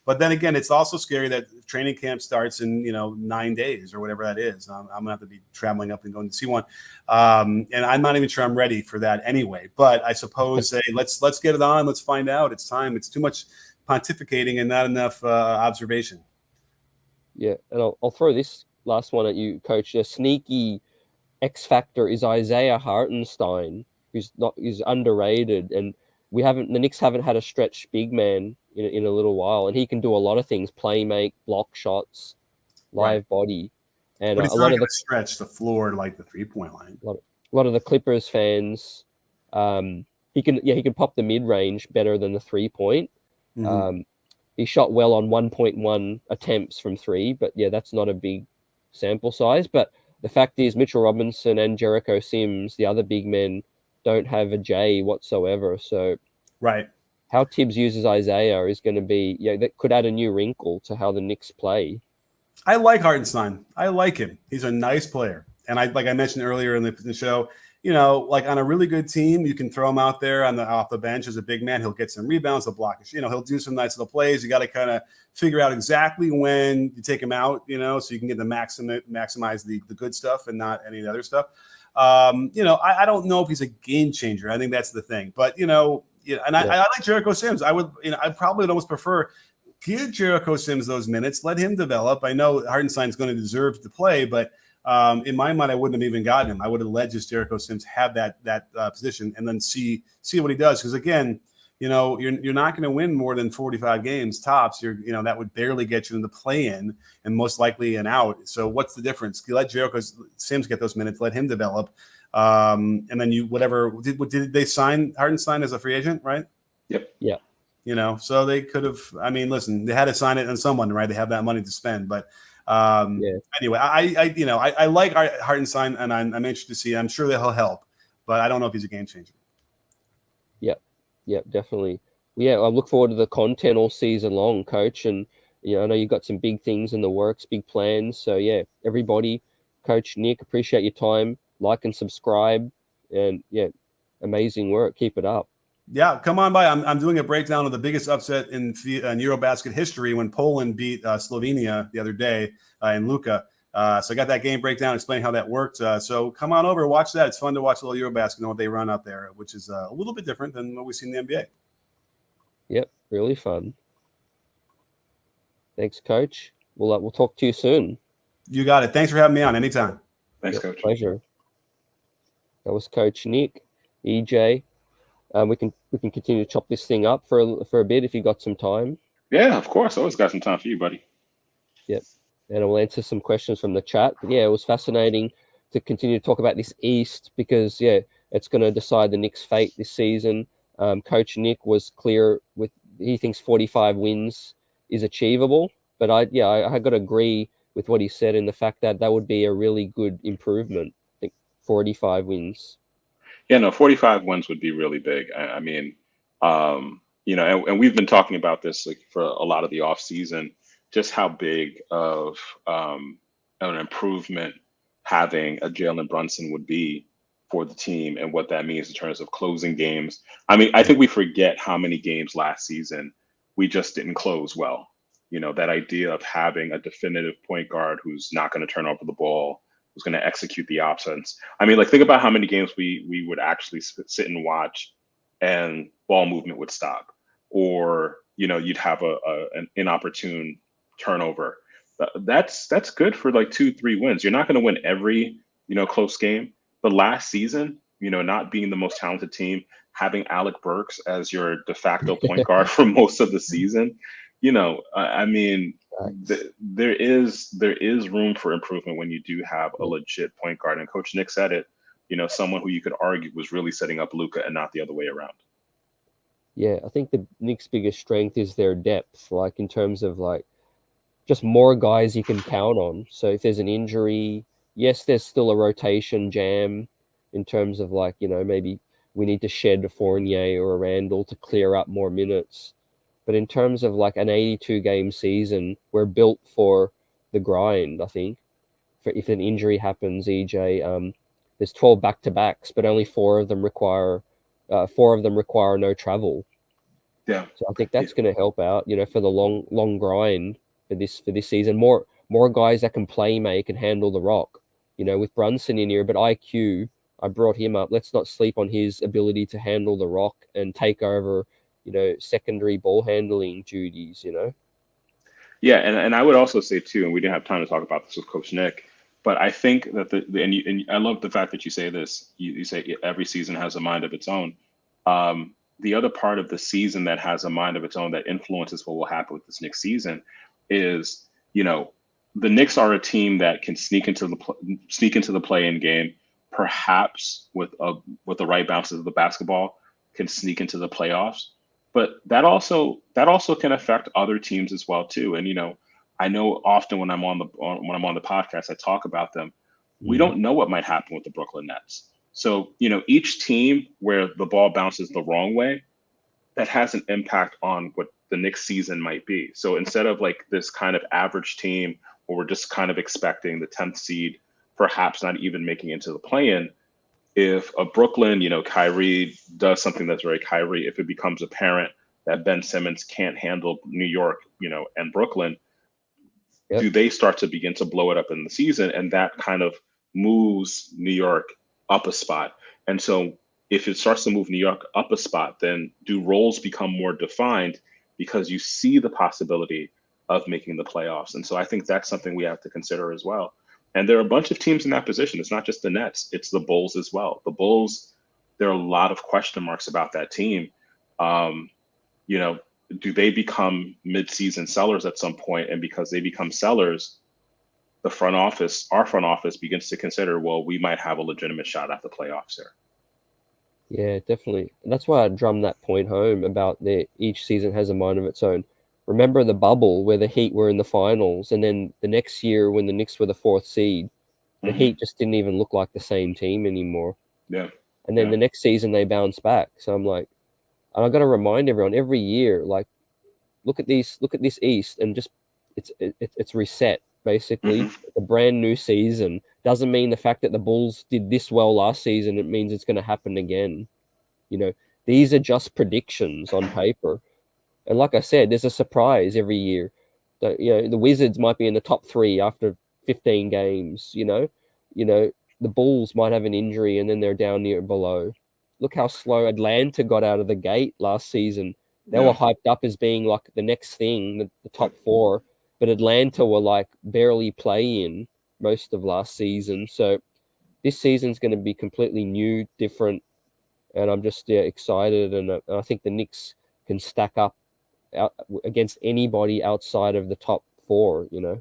but then again, it's also scary that training camp starts in 9 days or whatever that is. I'm gonna have to be traveling up and going to see one, and I'm not even sure I'm ready for that anyway. But I suppose let's get it on. Let's find out. It's time. It's too much pontificating and not enough observation. Yeah, and I'll throw this last one at you, Coach. A sneaky X factor is Isaiah Hartenstein, who's underrated, and the Knicks haven't had a stretch big man in a little while, and he can do a lot of things: play make, block shots, live body, and but it's a not lot of the stretch the floor like the 3-point line. A lot of the Clippers fans, he can pop the mid range better than the 3-point. Mm-hmm. He shot well on 1.1 attempts from 3, but that's not a big sample size. But the fact is, Mitchell Robinson and Jericho Sims, the other big men, don't have a J whatsoever. So right. How Thibs uses Isaiah is going to be, that could add a new wrinkle to how the Knicks play. I like Hartenstein. I like him. He's a nice player. And like I mentioned earlier in the show, like on a really good team, you can throw him out there off the bench as a big man. He'll get some rebounds, he'll block it. He'll do some nice little plays. You got to kind of figure out exactly when you take him out, so you can get maximize the good stuff and not any of the other stuff. I don't know if he's a game changer. I think that's the thing. But, I like Jericho Sims. I would, I probably would almost prefer give Jericho Sims those minutes, let him develop. I know Hartenstein's going to deserve to play, but in my mind, I wouldn't have even gotten him. I would have let just Jericho Sims have that position and then see what he does. Because again, you're not going to win more than 45 games tops. That would barely get you in the play-in and most likely an out. So what's the difference? You let Jericho Sims get those minutes, let him develop, and then did they sign Hartenstein as a free agent, right? Yep. Yeah. So they could have. I mean, listen, they had to sign it on someone, right? They have that money to spend, but. Anyway, I like Hartenstein, and I'm interested to see. I'm sure that he'll help, but I don't know if he's a game changer. Yeah, definitely. Yeah, I look forward to the content all season long, Coach. And I know you've got some big things in the works, big plans. So yeah, everybody, Coach Nick, appreciate your time. Like and subscribe, and yeah, amazing work. Keep it up. Yeah, come on by. I'm doing a breakdown of the biggest upset in Eurobasket history when Poland beat Slovenia the other day in Luka. So I got that game breakdown, explaining how that worked. So come on over, watch that. It's fun to watch a little Eurobasket and what they run out there, which is a little bit different than what we see in the NBA. Yep, really fun. Thanks, Coach. We'll talk to you soon. You got it. Thanks for having me on. Anytime. Thanks, Coach. Pleasure. That was Coach Nick, EJ. We can continue to chop this thing up for a bit if you got some time. Yeah, of course. Always got some time for you, buddy. Yep. And I will answer some questions from the chat. But yeah, it was fascinating to continue to talk about this East because it's going to decide the Knicks' fate this season. Coach Nick was clear with he thinks 45 wins is achievable, but I got to agree with what he said in the fact that would be a really good improvement. I think 45 wins. Yeah, no, 45 wins would be really big. I mean, and we've been talking about this like for a lot of the off season, just how big of an improvement having a Jalen Brunson would be for the team and what that means in terms of closing games. I mean, I think we forget how many games last season we just didn't close well. That idea of having a definitive point guard who's not going to turn over the ball, who's going to execute the offense. I mean, like think about how many games we would actually sit and watch and ball movement would stop, or, you'd have an inopportune turnover. That's good for like 2-3 wins. You're not going to win every, close game. But last season, not being the most talented team, having Alec Burks as your de facto point guard for most of the season, I mean, there is room for improvement when you do have a legit point guard. And Coach Nick said it, someone who you could argue was really setting up Luka and not the other way around. Yeah, I think the Knicks' biggest strength is their depth, like in terms of like just more guys you can count on. So if there's an injury, yes, there's still a rotation jam in terms of like, maybe we need to shed a Fournier or a Randle to clear up more minutes. But in terms of like an 82-game season, we're built for the grind, I think. If an injury happens, EJ, there's 12 back-to-backs, but only four of them require no travel. Yeah. So I think that's going to help out, for the long grind for this season. More guys that can play make and handle the rock. With Brunson in here, but IQ, I brought him up. Let's not sleep on his ability to handle the rock and take over, secondary ball handling duties, Yeah, and I would also say too, and we didn't have time to talk about this with Coach Nick, but I think that and I love the fact that you say this. You say every season has a mind of its own. The other part of the season that has a mind of its own that influences what will happen with this next season is, the Knicks are a team that can sneak into the play-in game, perhaps with the right bounces of the basketball, can sneak into the playoffs. But that also can affect other teams as well too. And I know often when I'm on the podcast, I talk about them. We don't know what might happen with the Brooklyn Nets. So each team where the ball bounces the wrong way, that has an impact on what the next season might be. So instead of like this kind of average team where we're just kind of expecting the 10th seed, perhaps not even making into the play-in, if a Brooklyn, Kyrie does something that's very Kyrie, if it becomes apparent that Ben Simmons can't handle New York, and Brooklyn, do they start to begin to blow it up in the season? And that kind of moves New York up a spot. And so if it starts to move New York up a spot, then do roles become more defined because you see the possibility of making the playoffs? And so I think that's something we have to consider as well. And there are a bunch of teams in that position. It's not just the Nets, it's the Bulls as well. The Bulls, there are a lot of question marks about that team. You know, do they become mid-season sellers at some point? And because they become sellers, the front office, our front office, begins to consider, well, we might have a legitimate shot at the playoffs here. Yeah, definitely. And that's why I drummed that point home about each season has a mind of its own. Remember the bubble where the Heat were in the finals, and then the next year when the Knicks were the 4th seed, the Heat just didn't even look like the same team anymore. Yeah. And then the next season they bounced back. So I'm like, and I've got to remind everyone every year, like, look at this East, and just it's reset basically. A brand new season doesn't mean the fact that the Bulls did this well last season. It means it's going to happen again. You know, these are just predictions on paper. And like I said, there's a surprise every year. The Wizards might be in the top 3 after 15 games. You know, the Bulls might have an injury and then they're down near below. Look how slow Atlanta got out of the gate last season. They were hyped up as being like the next thing, the top 4, but Atlanta were like barely play-in most of last season. So this season's going to be completely new, different, and I'm just excited. And I think the Knicks can stack up against anybody outside of the top 4. You know.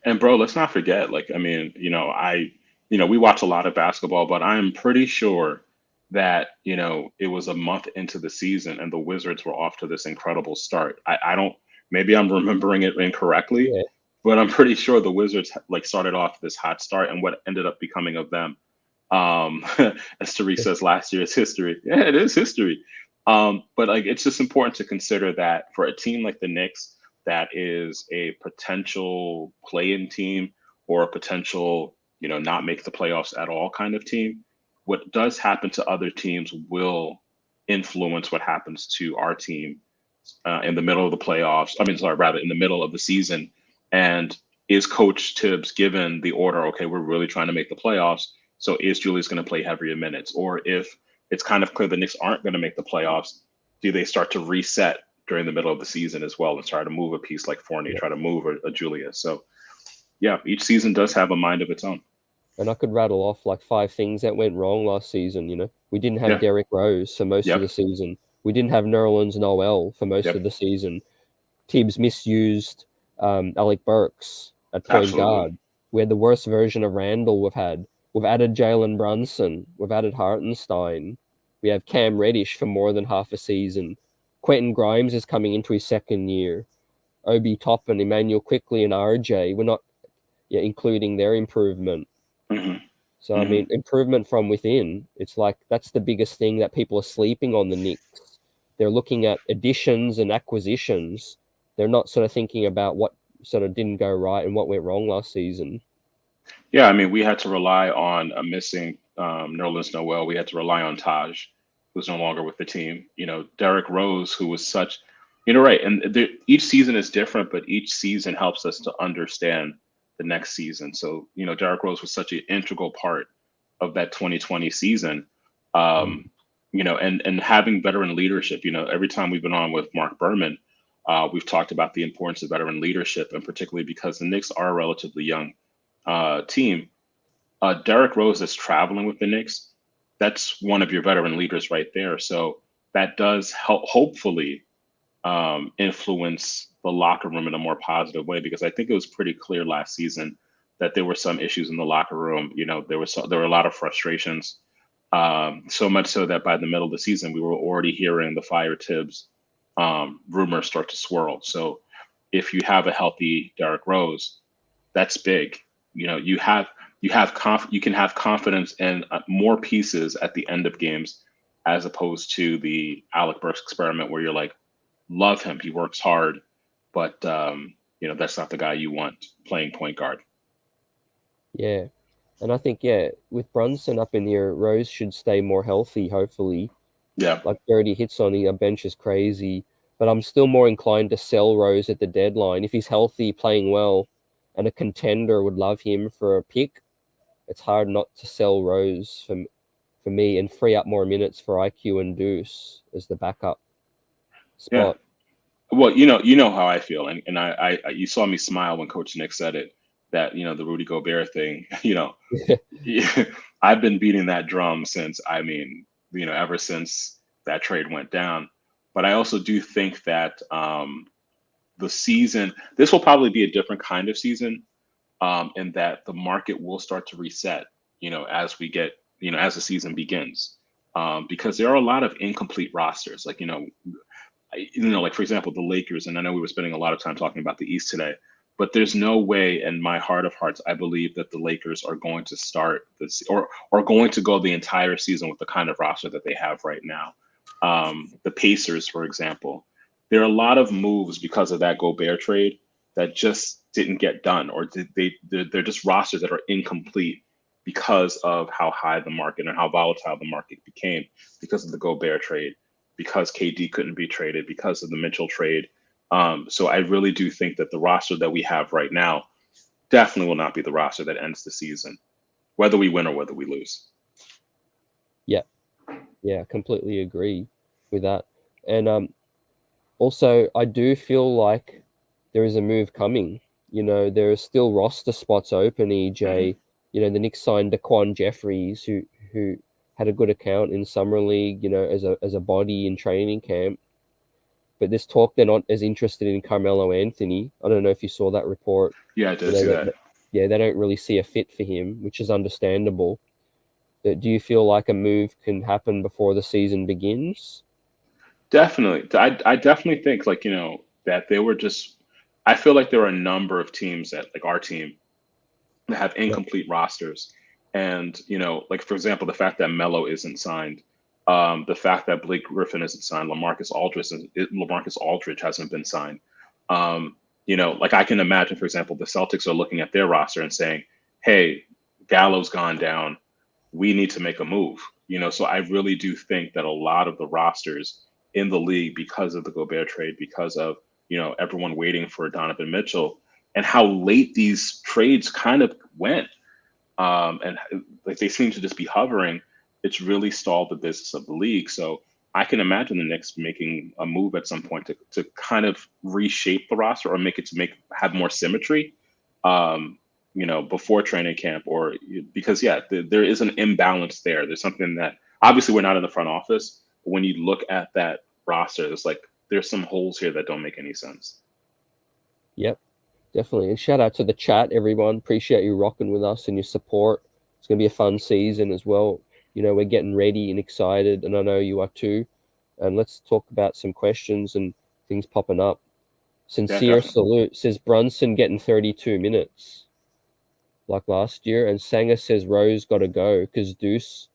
And bro, let's not forget. Like, I mean, we watch a lot of basketball, but I'm pretty sure that, it was a month into the season and the Wizards were off to this incredible start. I don't, maybe I'm remembering it incorrectly, but I'm pretty sure the Wizards like started off this hot start, and what ended up becoming of them, as Tariq says, last year is history. Yeah, it is history. But like, it's just important to consider that for a team like the Knicks, that is a potential play-in team or a potential, not make the playoffs at all kind of team. What does happen to other teams will influence what happens to our team in the middle of the playoffs. In the middle of the season. And is Coach Thibs given the order, okay, we're really trying to make the playoffs, so is Julius going to play heavier minutes? Or if it's kind of clear the Knicks aren't going to make the playoffs, do they start to reset during the middle of the season as well and try to move a piece like Fournier, try to move a Julius? So, yeah, each season does have a mind of its own. And I could rattle off like 5 things that went wrong last season. We didn't have Derrick Rose for most of the season. We didn't have Nerlens Noel for most of the season. Thibs misused Alec Burks at point guard. We had the worst version of Randle we've had. We've added Jalen Brunson. We've added Hartenstein. We have Cam Reddish for more than half a season. Quentin Grimes is coming into his 2nd year. Obi Toppin, Immanuel Quickley, and RJ. We're not including their improvement. So, I mean, improvement from within, it's like that's the biggest thing that people are sleeping on the Knicks. They're looking at additions and acquisitions. They're not sort of thinking about what sort of didn't go right and what went wrong last season. Yeah, I mean, we had to rely on a missing Nerlens Noel. We had to rely on Taj, who's no longer with the team. Derrick Rose, who was such, right. And each season is different, but each season helps us to understand the next season. So, Derrick Rose was such an integral part of that 2020 season, and having veteran leadership. Every time we've been on with Mark Berman, we've talked about the importance of veteran leadership, and particularly because the Knicks are a relatively young team. Derrick Rose is traveling with the Knicks. That's one of your veteran leaders right there. So that does help, hopefully, influence the locker room in a more positive way, because I think it was pretty clear last season that there were some issues in the locker room. There were a lot of frustrations, so much so that by the middle of the season, we were already hearing the fire Thibs rumors start to swirl. So if you have a healthy Derrick Rose, that's big. You can have confidence in more pieces at the end of games, as opposed to the Alec Burks experiment where you're like, love him, he works hard, but that's not the guy you want playing point guard. Yeah, and I think with Brunson up in the air, Rose should stay more healthy. Hopefully, like 30 hits on the bench is crazy, but I'm still more inclined to sell Rose at the deadline if he's healthy, playing well, and a contender would love him for a pick. It's hard not to sell Rose for me and free up more minutes for IQ and Deuce as the backup spot. Yeah. Well, you know how I feel, and I you saw me smile when Coach Nick said it. that, the Rudy Gobert thing, I've been beating that drum since, ever since that trade went down. But I also do think that the season, this will probably be a different kind of season, in that the market will start to reset, as we get, as the season begins, because there are a lot of incomplete rosters. Like, like for example, the Lakers, and I know we were spending a lot of time talking about the East today, but there's no way in my heart of hearts, I believe that the Lakers are going to start this or going to go the entire season with the kind of roster that they have right now. The Pacers, for example, there are a lot of moves because of that Gobert trade that just didn't get done, or they're just rosters that are incomplete because of how high the market and how volatile the market became because of the Gobert trade, because KD couldn't be traded, because of the Mitchell trade. So I really do think that the roster that we have right now definitely will not be the roster that ends the season, whether we win or whether we lose. Yeah, completely agree with that. And also, I do feel like there is a move coming. There are still roster spots open, EJ. The Knicks signed Daquan Jeffries, who had a good account in Summer League, as a body in training camp. But there's talk they're not as interested in Carmelo Anthony. I don't know if you saw that report. Yeah, I did see that. Yeah, they don't really see a fit for him, which is understandable. Do you feel like a move can happen before the season begins? Definitely. I definitely think, that they were just, I feel like there are a number of teams that, like our team, that have incomplete rosters. And, like, for example, the fact that Melo isn't signed, the fact that Blake Griffin isn't signed, LaMarcus Aldridge hasn't been signed. Like I can imagine, for example, the Celtics are looking at their roster and saying, hey, Gallo's gone down. We need to make a move. So I really do think that a lot of the rosters in the league, because of the Gobert trade, because of, everyone waiting for Donovan Mitchell and how late these trades kind of went, and like they seem to just be hovering, it's really stalled the business of the league. So I can imagine the Knicks making a move at some point to kind of reshape the roster or make it have more symmetry, before training camp, or because there is an imbalance there. There's something that obviously we're not in the front office, but when you look at that roster, there's some holes here that don't make any sense. Yep, definitely. And shout out to the chat, everyone. Appreciate you rocking with us and your support. It's going to be a fun season as well. We're getting ready and excited, and I know you are too. And let's talk about some questions and things popping up. Sincere Salute says Brunson getting 32 minutes like last year. And Sanger says Rose got to go because Deuce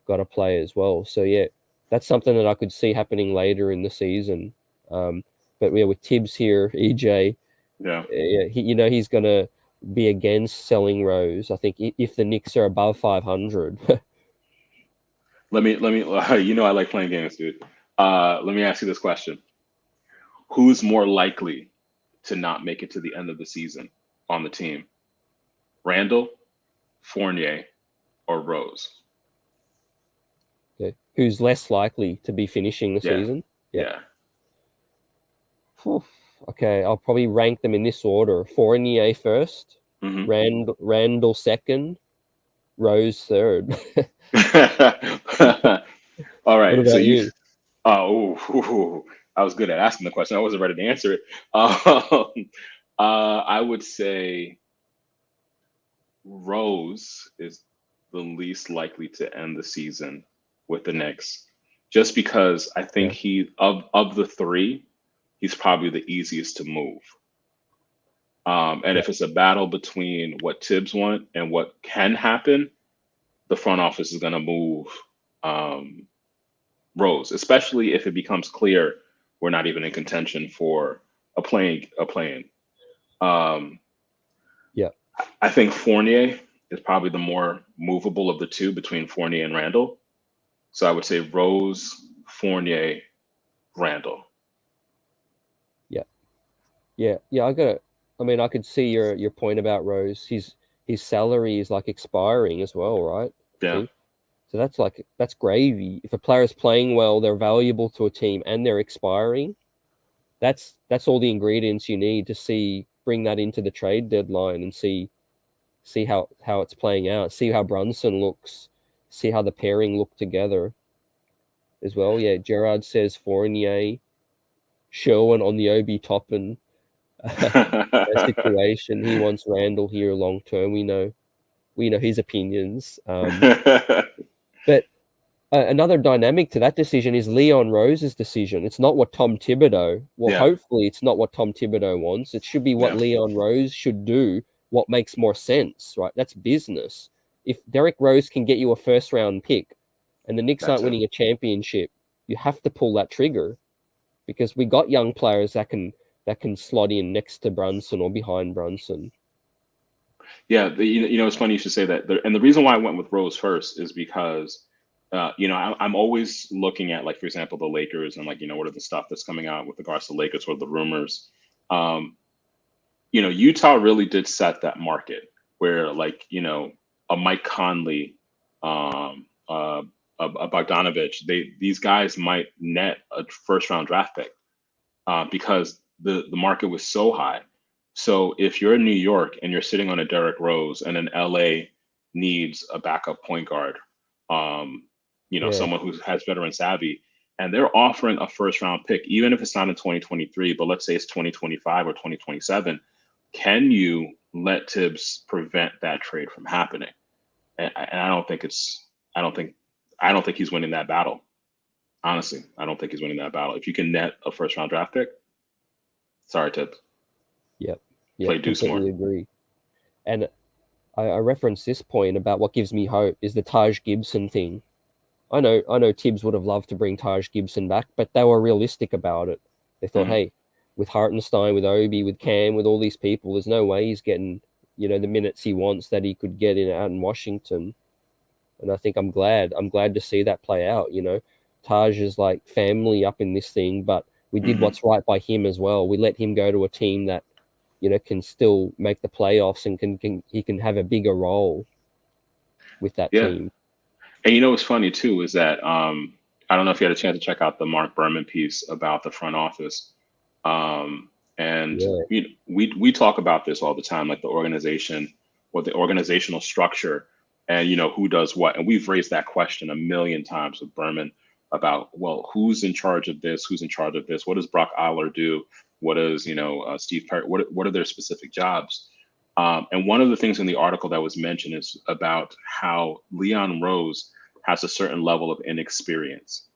got to play as well. So, yeah, that's something that I could see happening later in the season. But with Thibs here, EJ, he's going to be against selling Rose. I think if the Knicks are above 500. Let me. I like playing games, dude. Let me ask you this question: who's more likely to not make it to the end of the season on the team? Randle, Fournier, or Rose? Okay. Who's less likely to be finishing the season? Yeah. Okay, I'll probably rank them in this order: Fournier first, Randle second, Rose third. All right. What about you? I was good at asking the question. I wasn't ready to answer it. I would say Rose is the least likely to end the season with the Knicks, just because I think of the three, he's probably the easiest to move. And if it's a battle between what Thibs want and what can happen, the front office is going to move Rose, especially if it becomes clear we're not even in contention for a play-in. I think Fournier is probably the more movable of the two between Fournier and Randle. So I would say Rose, Fournier, Randle. Yeah. I could see your point about Rose. His salary is like expiring as well, right? Yeah. So that's gravy. If a player is playing well, they're valuable to a team, and they're expiring. That's all the ingredients you need to see bring that into the trade deadline and see how it's playing out. See how Brunson looks. See how the pairing look together as well. Yeah, Gerard says Fournier, Sherwin on the Obi Toppin situation. He wants Randle here long term. We know his opinions. But another dynamic to that decision is Leon Rose's decision. It's not what Tom Thibodeau. Well, hopefully, it's not what Tom Thibodeau wants. It should be what Leon Rose should do. What makes more sense, right? That's business. If Derrick Rose can get you a first-round pick, and the Knicks aren't winning a championship, you have to pull that trigger, because we got young players that can slot in next to Brunson or behind Brunson. Yeah, it's funny you should say that. And the reason why I went with Rose first is because, I'm always looking at, like, for example, the Lakers and, like, what are the stuff that's coming out with regards to the Lakers, what are the rumors. Utah really did set that market where, like, a Mike Conley, a Bogdanovich, these guys might net a first round draft pick because the market was so high. So if you're in New York and you're sitting on a Derrick Rose and then LA needs a backup point guard, someone who has veteran savvy, and they're offering a first round pick, even if it's not in 2023, but let's say it's 2025 or 2027, can you let Thibs prevent that trade from happening? And I don't think he's winning that battle. Honestly, I don't think he's winning that battle. If you can net a first round draft pick, sorry, Thibs. Yep. Play deuce more. Agree. And I referenced this point about what gives me hope is the Taj Gibson thing. I know Thibs would have loved to bring Taj Gibson back, but they were realistic about it. They thought, hey, with Hartenstein, with Obi, with Cam, with all these people, there's no way he's getting, the minutes he wants that he could get out in Washington. And I think I'm glad to see that play out. Taj is like family up in this thing, but we did what's right by him as well. We let him go to a team that, can still make the playoffs and he can have a bigger role with that team. And what's funny too is that I don't know if you had a chance to check out the Mark Berman piece about the front office. We talk about this all the time, like the organization or the organizational structure and, who does what. And we've raised that question a million times with Berman about, well, who's in charge of this? Who's in charge of this? What does Brock Aller do? What does, Steve Perry, what are their specific jobs? And one of the things in the article that was mentioned is about how Leon Rose has a certain level of inexperience.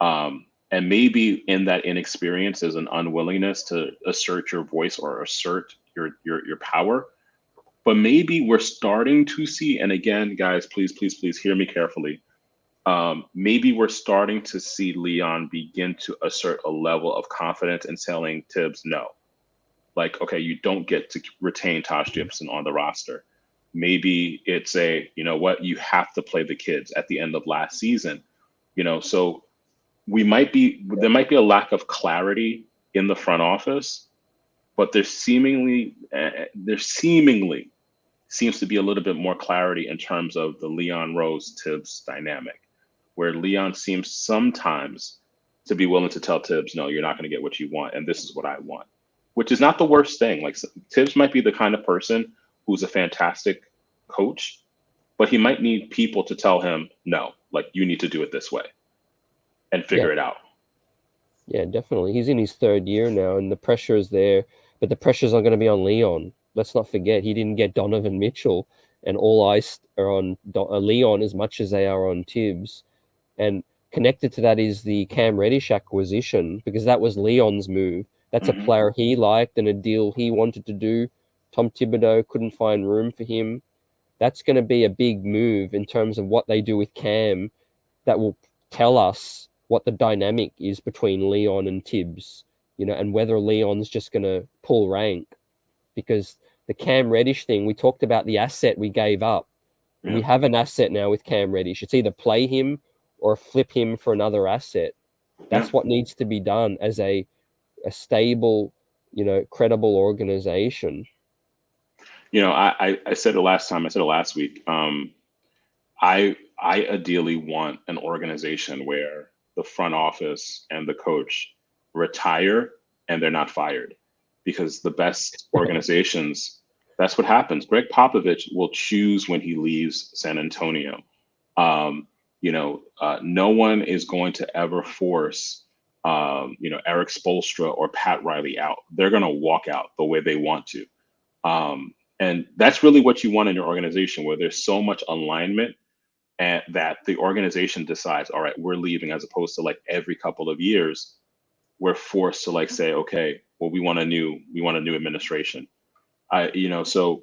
And maybe in that inexperience is an unwillingness to assert your voice or assert your power. But maybe we're starting to see, and again, guys, please hear me carefully. Maybe we're starting to see Leon begin to assert a level of confidence in telling Thibs no. Like, okay, you don't get to retain Taj Gibson on the roster. Maybe it's you have to play the kids at the end of last season. So there might be a lack of clarity in the front office, but there seemingly seems to be a little bit more clarity in terms of the Leon Rose Thibs dynamic, where Leon seems sometimes to be willing to tell Thibs, no, you're not going to get what you want, and this is what I want, which is not the worst thing. Like, Thibs might be the kind of person who's a fantastic coach, but he might need people to tell him, no, like, you need to do it this way and figure it out. Yeah, definitely. He's in his third year now, and the pressure is there, but the pressure's not going to be on Leon. Let's not forget, he didn't get Donovan Mitchell, and all eyes are on Leon as much as they are on Thibs. And connected to that is the Cam Reddish acquisition, because that was Leon's move. That's a player he liked and a deal he wanted to do. Tom Thibodeau couldn't find room for him. That's going to be a big move in terms of what they do with Cam that will tell us what the dynamic is between Leon and Thibs, and whether Leon's just going to pull rank. Because the Cam Reddish thing, we talked about the asset we gave up. Yeah. We have an asset now with Cam Reddish. It's either play him or flip him for another asset. That's what needs to be done as a stable, credible organization. I said it last time. I said it last week. I ideally want an organization where the front office and the coach retire and they're not fired. because the best organizations, that's what happens. Greg Popovich will choose when he leaves San Antonio. No one is going to ever force, Eric Spoelstra or Pat Riley out. They're going to walk out the way they want to. And that's really what you want in your organization, where there's so much alignment and that the organization decides, all right, we're leaving, as opposed to like every couple of years, we're forced to like say, okay, well, we want a new administration. So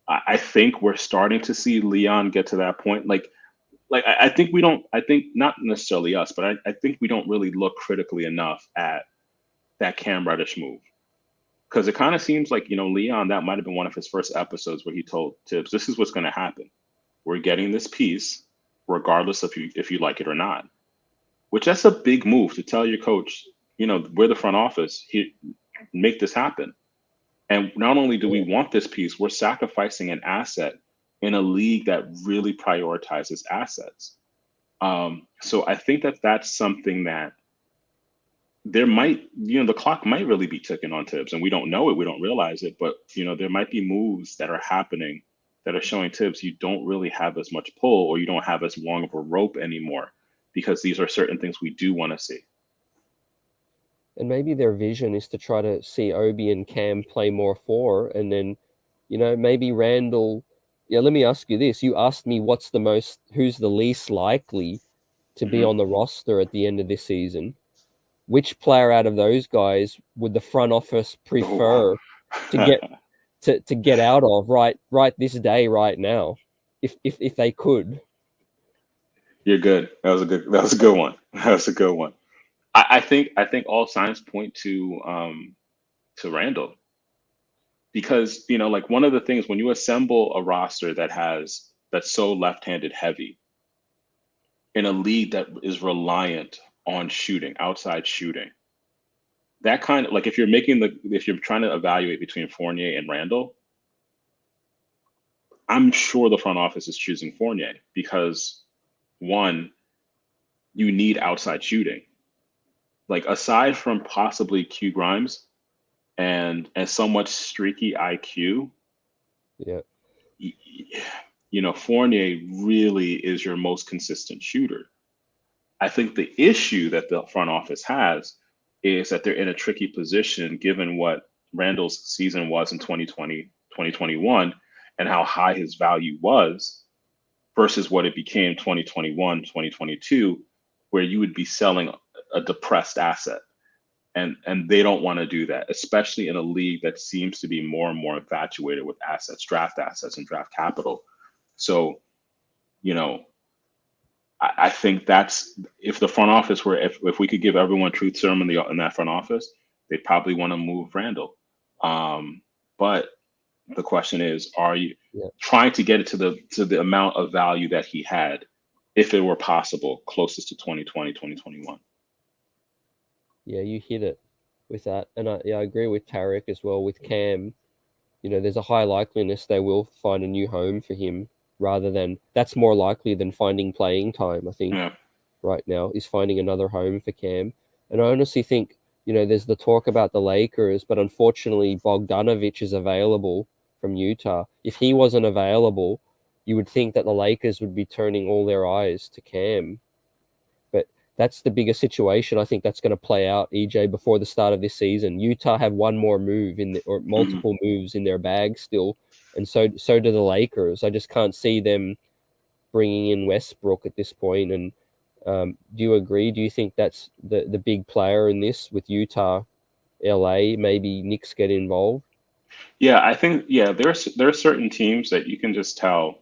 I think we're starting to see Leon get to that point. I think not necessarily us, but I think we don't really look critically enough at that Cam Reddish move. Because it kind of seems like, Leon, that might have been one of his first episodes where he told Thibs, this is what's going to happen. We're getting this piece, regardless of if you like it or not. Which that's a big move to tell your coach, we're the front office, make this happen. And not only do we want this piece, we're sacrificing an asset in a league that really prioritizes assets. So I think that's something that there might, the clock might really be ticking on Thibs, and we don't know it, we don't realize it, but there might be moves that are happening that are showing Thibs you don't really have as much pull, or you don't have as long of a rope anymore, because these are certain things we do want to see. And maybe their vision is to try to see Obi and Cam play more four, and then, maybe Randle. Yeah, let me ask you this. You asked me who's the least likely to be on the roster at the end of this season. Which player out of those guys would the front office prefer to get out of right this day, right now, if they could? You're good. That was a good one. That was a good one. I think all signs point to Randle, because one of the things when you assemble a roster that's so left-handed heavy in a league that is reliant on shooting, outside shooting, that kind of if you're trying to evaluate between Fournier and Randle, I'm sure the front office is choosing Fournier because, one, you need outside shooting. Aside from possibly Q Grimes and somewhat streaky IQ, Fournier really is your most consistent shooter. I think the issue that the front office has is that they're in a tricky position given what Randle's season was in 2020, 2021, and how high his value was versus what it became 2021, 2022, where you would be selling a depressed asset. And they don't want to do that, especially in a league that seems to be more and more infatuated with assets, draft assets and draft capital. So, I think that's, if the front office if we could give everyone truth serum in that front office, they'd probably want to move Randle. But the question is, are you trying to get it to the amount of value that he had, if it were possible, closest to 2020, 2021? Yeah, you hit it with that. And I agree with Tarek as well. With Cam, there's a high likeliness they will find a new home for him, that's more likely than finding playing time, I think, right now, is finding another home for Cam. And I honestly think, there's the talk about the Lakers, but unfortunately Bogdanovich is available from Utah. If he wasn't available, you would think that the Lakers would be turning all their eyes to Cam. But that's the bigger situation. I think that's going to play out, EJ, before the start of this season. Utah have one more move or multiple moves in their bag still, and so do the Lakers. I just can't see them bringing in Westbrook at this point. And do you agree? Do you think that's the big player in this with Utah, LA? Maybe Knicks get involved? Yeah, I think there are certain teams that you can just tell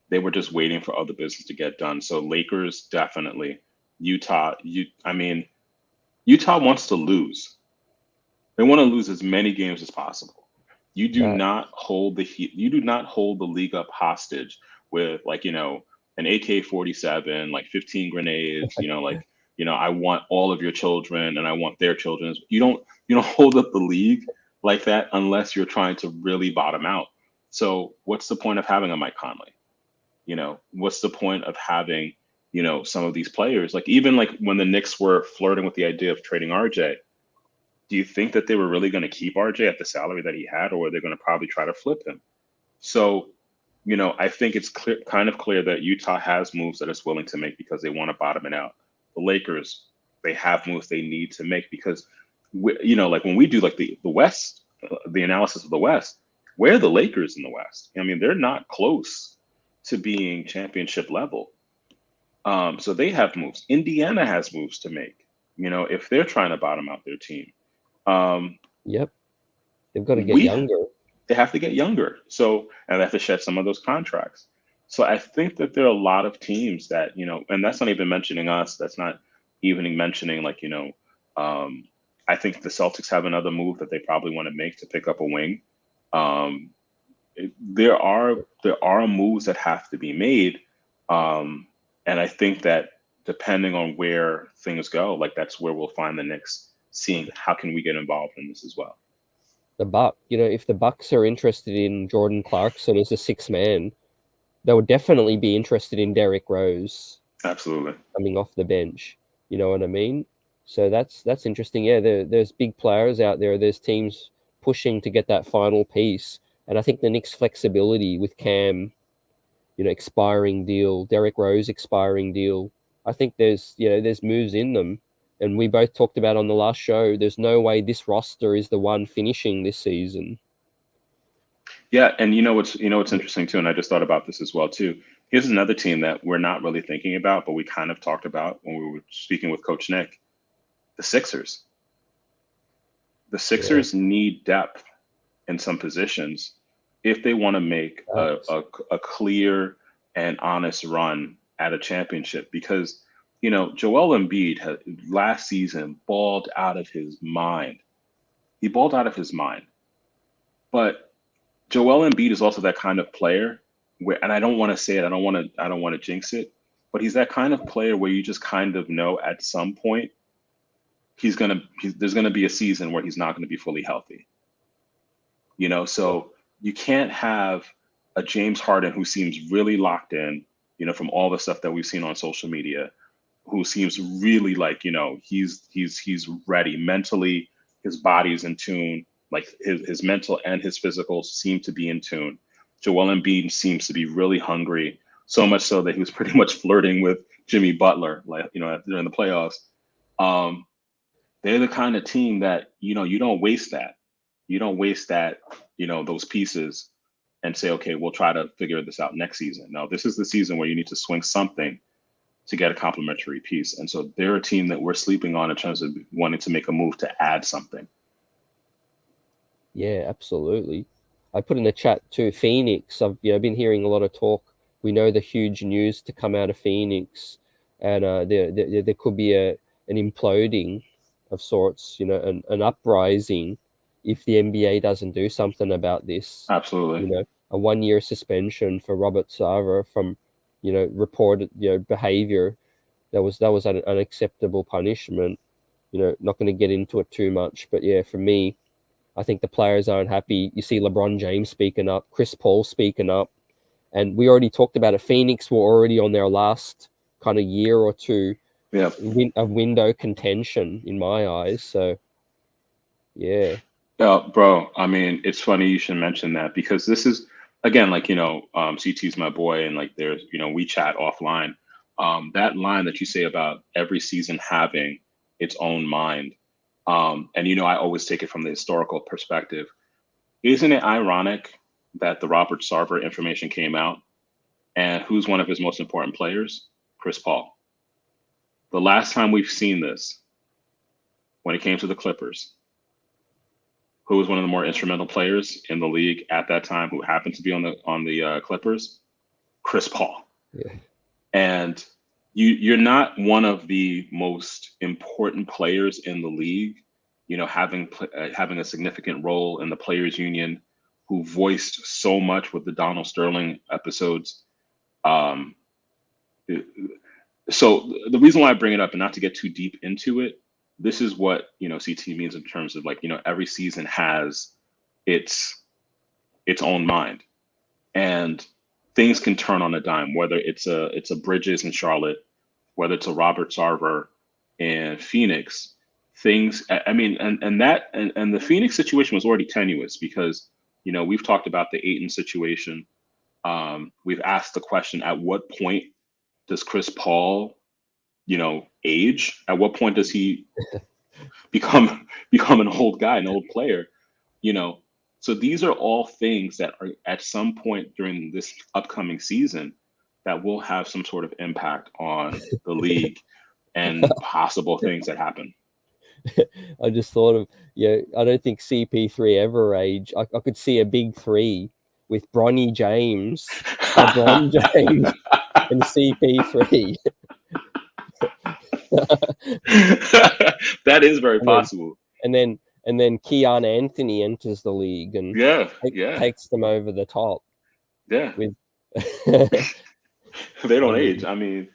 they were just waiting for other business to get done. So Lakers, definitely. Utah, Utah wants to lose. They want to lose as many games as possible. You do not hold the league up hostage with an AK-47, 15 grenades, I want all of your children and I want their children. You don't hold up the league like that unless you're trying to really bottom out. So what's the point of having a Mike Conley? What's the point of having, some of these players? Even when the Knicks were flirting with the idea of trading RJ, do you think that they were really going to keep RJ at the salary that he had, or were they going to probably try to flip him? So, I think it's kind of clear that Utah has moves that it's willing to make because they want to bottom it out. The Lakers, they have moves they need to make because, like when we do like the West, the analysis of the West, where are the Lakers in the West? I mean, they're not close to being championship level. So they have moves. Indiana has moves to make, if they're trying to bottom out their team. Yep. They've got to get younger. They have to get younger. So, and they have to shed some of those contracts. So I think that there are a lot of teams that, and that's not even mentioning us. That's not even mentioning like, I think the Celtics have another move that they probably want to make to pick up a wing. There are moves that have to be made. And I think that depending on where things go, like that's where we'll find the Knicks seeing how can we get involved in this as well. If the Bucks are interested in Jordan Clarkson as a sixth man, they would definitely be interested in Derrick Rose. Absolutely. Coming off the bench. You know what I mean? So that's interesting. Yeah, there's big players out there. There's teams pushing to get that final piece. And I think the Knicks' flexibility with Cam, expiring deal, Derrick Rose expiring deal, I think there's moves in them. And we both talked about on the last show, there's no way this roster is the one finishing this season. Yeah, and what's interesting too, and I just thought about this as well too. Here's another team that we're not really thinking about, but we kind of talked about when we were speaking with Coach Nick. The Sixers. The Sixers need depth in some positions if they want to make a clear and honest run at a championship, because Joel Embiid last season balled out of his mind. He balled out of his mind. But Joel Embiid is also that kind of player where, and I don't want to say it, I don't want to jinx it, but he's that kind of player where you just kind of know at some point there's gonna be a season where he's not going to be fully healthy. So you can't have a James Harden who seems really locked in, from all the stuff that we've seen on social media, who seems really like, he's ready mentally, his body's in tune, like his mental and his physical seem to be in tune. Joel Embiid seems to be really hungry, so much so that he was pretty much flirting with Jimmy Butler, like, during the playoffs. They're the kind of team that, you don't waste that. You don't waste that, those pieces and say, okay, we'll try to figure this out next season. No, this is the season where you need to swing something to get a complementary piece. And so they're a team that we're sleeping on in terms of wanting to make a move to add something. Yeah, absolutely. I put in the chat too, Phoenix. I've been hearing a lot of talk. We know the huge news to come out of Phoenix, and there could be an imploding of sorts, an uprising if the NBA doesn't do something about this. Absolutely. A 1-year suspension for Robert Sarver from, reported, behavior. That was an unacceptable punishment. Not going to get into it too much, but yeah, for me, I think the players aren't happy. You see LeBron James speaking up, Chris Paul speaking up, and we already talked about it. Phoenix were already on their last kind of year or two of window contention in my eyes. So, yeah. Bro, I mean, it's funny you should mention that, because this is, again, like, CT's my boy, and like there's, we chat offline. That line that you say about every season having its own mind. And, I always take it from the historical perspective. Isn't it ironic that the Robert Sarver information came out, and who's one of his most important players? Chris Paul. The last time we've seen this, when it came to the Clippers, who was one of the more instrumental players in the league at that time, who happened to be on the Clippers? Chris Paul. Yeah. And you're not one of the most important players in the league, having a significant role in the players union, who voiced so much with the Donald Sterling episodes. So the reason why I bring it up, and not to get too deep into it, this is what, CT means in terms of like, every season has its own mind, and things can turn on a dime, whether it's a Bridges in Charlotte, whether it's a Robert Sarver in Phoenix. things. I mean, and the Phoenix situation was already tenuous because we've talked about the Ayton situation. We've asked the question: at what point does Chris Paul, age? At what point does he become an old guy, an old player? So these are all things that are at some point during this upcoming season that will have some sort of impact on the league and possible things that happen. I just thought of, I don't think CP3 ever aged. I could see a big three with Bronny James, LeBron James, and CP3. That is very possible. And then Keon Anthony enters the league and takes them over the top. Yeah. They don't age. I mean,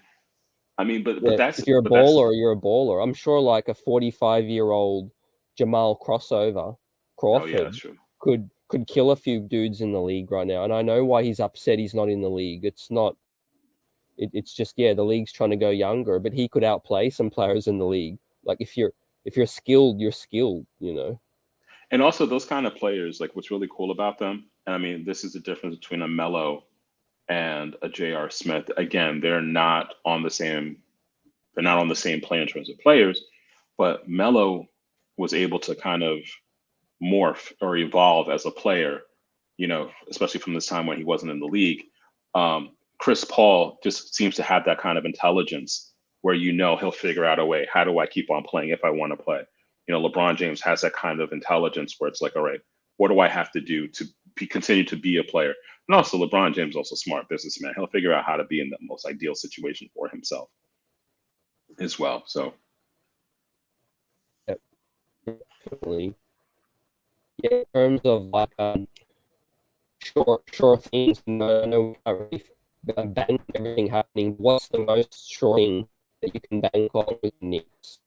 but that's, if you're a baller, you're a baller. I'm sure like a 45-year-old Jamal Crawford could kill a few dudes in the league right now. And I know why he's upset he's not in the league. It's not. It's just the league's trying to go younger, but he could outplay some players in the league. Like if you're skilled, you're skilled, And also those kind of players, like what's really cool about them, and I mean, this is the difference between a Melo and a J.R. Smith. Again, they're not on the same plane in terms of players, but Melo was able to kind of morph or evolve as a player, especially from this time when he wasn't in the league. Chris Paul just seems to have that kind of intelligence where he'll figure out a way. How do I keep on playing if I want to play? LeBron James has that kind of intelligence where it's like, all right, what do I have to do to continue to be a player? And also LeBron James is also a smart businessman. He'll figure out how to be in the most ideal situation for himself as well. So. Definitely. Yeah, in terms of like sure things, I know we can't really bank everything happening. What's the most sure thing that you can bank on with the Knicks?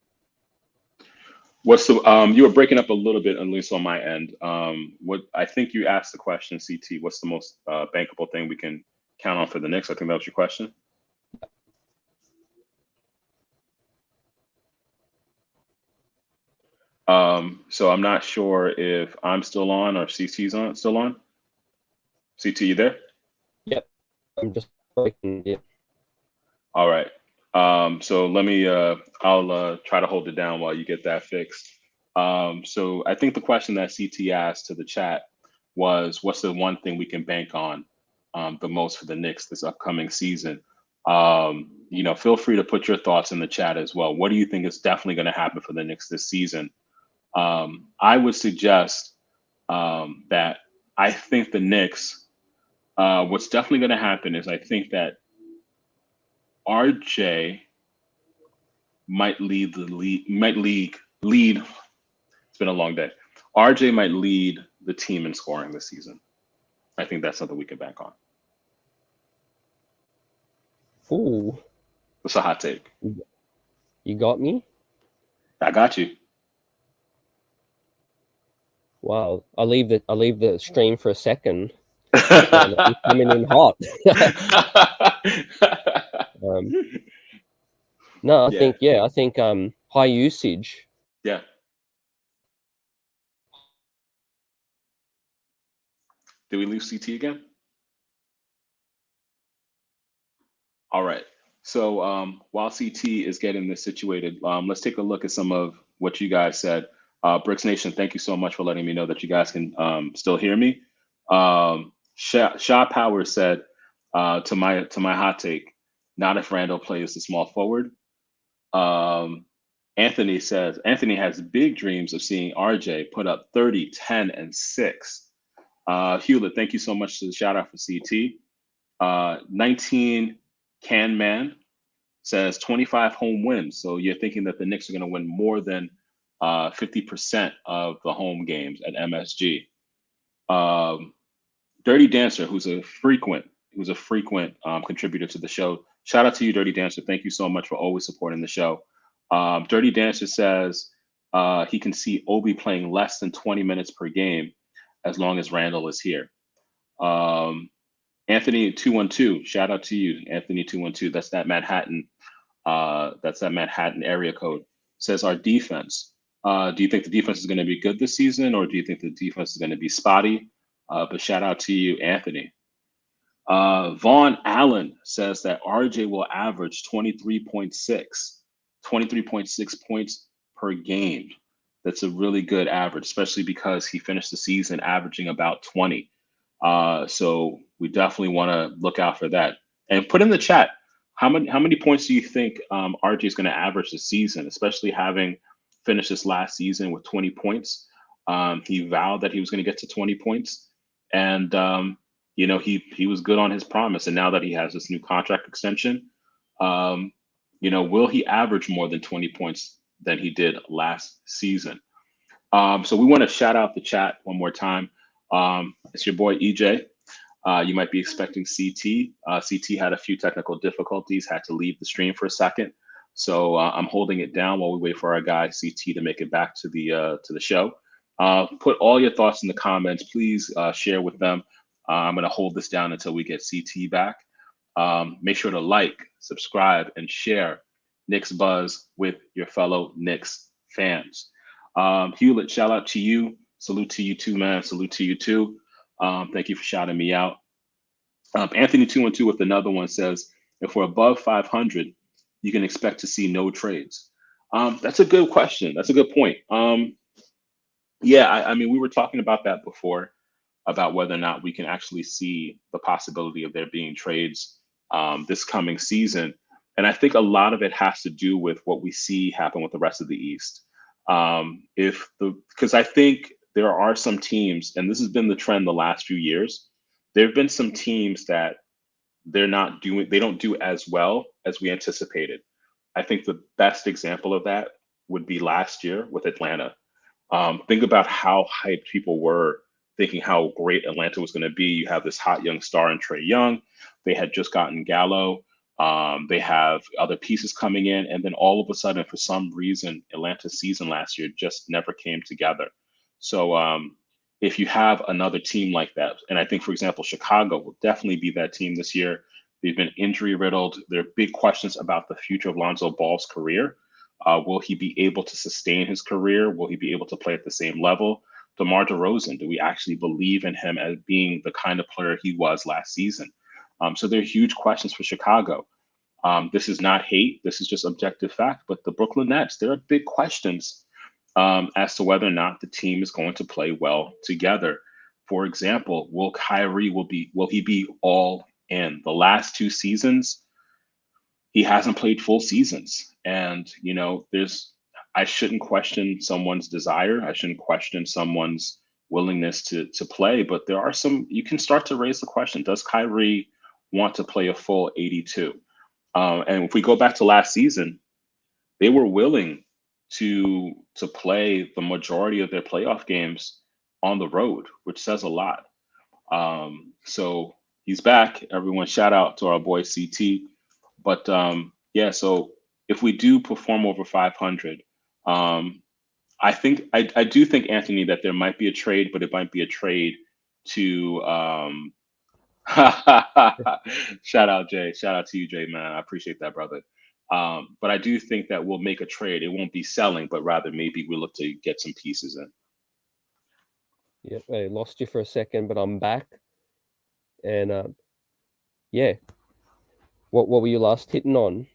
What's the you were breaking up a little bit, at least on my end. What I think you asked the question, CT. What's the most bankable thing we can count on for the Knicks? I think that was your question. So I'm not sure if I'm still on or CT's still on. CT, you there? Yep, I'm just breaking it. All right. So let me, I'll try to hold it down while you get that fixed. So I think the question that CT asked to the chat was, what's the one thing we can bank on the most for the Knicks this upcoming season? Feel free to put your thoughts in the chat as well. What do you think is definitely going to happen for the Knicks this season? I would suggest that I think the Knicks, what's definitely going to happen is I think that RJ might lead. It's been a long day. RJ might lead the team in scoring this season. I think that's something we can bank on. Ooh, It's a hot take. You got me? I got you. Wow, I'll leave the stream for a second. I'm coming in hot. No, I think high usage. Yeah. Did we leave CT again? All right. So while CT is getting this situated, let's take a look at some of what you guys said. Bricks Nation, thank you so much for letting me know that you guys can still hear me. Shaw Power said to my hot take, not if Randle plays the small forward. Anthony says Anthony has big dreams of seeing RJ put up 30, 10, and 6. Hewlett, thank you so much for the shout out for CT. 19 Can Man says 25 home wins. So you're thinking that the Knicks are going to win more than 50% of the home games at MSG. Dirty Dancer, who's a frequent contributor to the show. Shout out to you, Dirty Dancer. Thank you so much for always supporting the show. Dirty Dancer says he can see Obi playing less than 20 minutes per game as long as Randle is here. Anthony 212, shout out to you, Anthony 212. That's that Manhattan area code. Says our defense. Do you think the defense is going to be good this season, or do you think the defense is going to be spotty? But shout out to you, Anthony. Vaughn Allen says that RJ will average 23.6 points per game. That's a really good average, especially because he finished the season averaging about 20. So we definitely want to look out for that. And put in the chat, how many points do you think RJ is going to average this season, especially having finished this last season with 20 points? He vowed that he was going to get to 20 points. And, he was good on his promise. And now that he has this new contract extension, will he average more than 20 points than he did last season? So we want to shout out the chat one more time. It's your boy, EJ. You might be expecting CT. CT had a few technical difficulties, had to leave the stream for a second. So I'm holding it down while we wait for our guy, CT, to make it back to the show. Put all your thoughts in the comments. Please share with them. I'm going to hold this down until we get CT back. Make sure to like, subscribe, and share Knicks Buzz with your fellow Knicks fans. Hewlett, shout out to you. Salute to you too, man. Salute to you too. Thank you for shouting me out. Anthony 212 with another one says, if we're above 500, you can expect to see no trades. That's a good question. That's a good point. I mean, we were talking about that before, about whether or not we can actually see the possibility of there being trades this coming season. And I think a lot of it has to do with what we see happen with the rest of the East. Because I think there are some teams, and this has been the trend the last few years, there have been some teams that they don't do as well as we anticipated. I think the best example of that would be last year with Atlanta. Think about how hyped people were, thinking how great Atlanta was going to be. You have this hot young star in Trae Young. They had just gotten Gallo. They have other pieces coming in. And then all of a sudden, for some reason, Atlanta's season last year just never came together. So if you have another team like that, and I think, for example, Chicago will definitely be that team this year. They've been injury riddled. There are big questions about the future of Lonzo Ball's career. Will he be able to sustain his career? Will he be able to play at the same level? DeMar DeRozan, do we actually believe in him as being the kind of player he was last season? So there are huge questions for Chicago. This is not hate. This is just objective fact. But the Brooklyn Nets, there are big questions as to whether or not the team is going to play well together. For example, will he be all in? The last 2 seasons, he hasn't played full seasons. And, I shouldn't question someone's desire. I shouldn't question someone's willingness to play. But there are you can start to raise the question, does Kyrie want to play a full 82? And if we go back to last season, they were willing to play the majority of their playoff games on the road, which says a lot. So he's back. Everyone, shout out to our boy CT. But so if we do perform over 500, I do think, Anthony, that there might be a trade, but it might be a trade to shout out Jay. Shout out to you, Jay, man. I appreciate that, brother. But I do think that we'll make a trade. It won't be selling, but rather maybe we'll look to get some pieces in. Yep, I lost you for a second, but I'm back. And what were you last hitting on?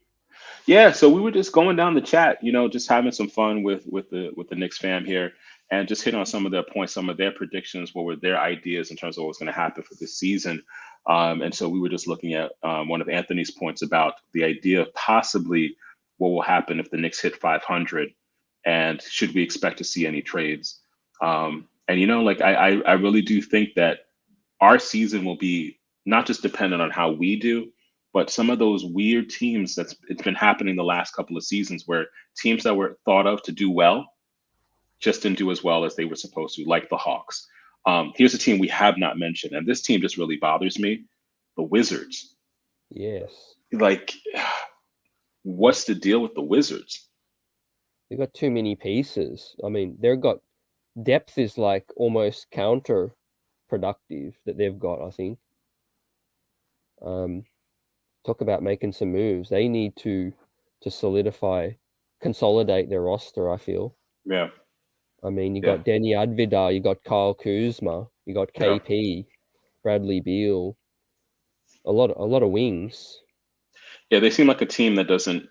Yeah, so we were just going down the chat, just having some fun with the Knicks fam here, and just hit on some of their points, some of their predictions, what were their ideas in terms of what was going to happen for this season. And so we were just looking at one of Anthony's points about the idea of possibly what will happen if the Knicks hit 500, and should we expect to see any trades? And I really do think that our season will be not just dependent on how we do, but some of those weird teams it's been happening the last couple of seasons, where teams that were thought of to do well just didn't do as well as they were supposed to, like the Hawks. Here's a team we have not mentioned, and this team just really bothers me: the Wizards. Yes. What's the deal with the Wizards? They've got too many pieces. I mean, they've got depth is like almost counterproductive that they've got, I think. Talk about making some moves. They need to consolidate their roster, I feel. Yeah. I mean, you got Denny Advidar, you got Kyle Kuzma, you got KP, Bradley Beal, a lot of wings. Yeah, they seem like a team that doesn't.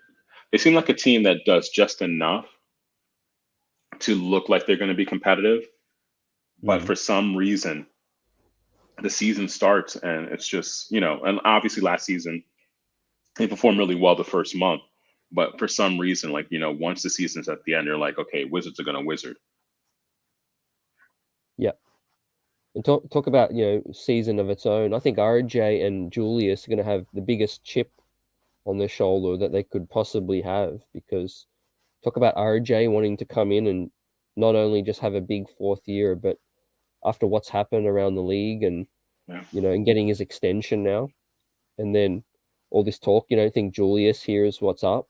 They seem like a team that does just enough to look like they're going to be competitive, but for some reason, the season starts and it's just, and obviously last season they performed really well the first month, but for some reason, like, once the season's at the end, you're like, okay, Wizards are going to wizard. Yeah. And talk about, season of its own. I think RJ and Julius are going to have the biggest chip on their shoulder that they could possibly have, because talk about RJ wanting to come in and not only just have a big fourth year, but after what's happened around the league and, and getting his extension now, and then all this talk, I think Julius hears what's up.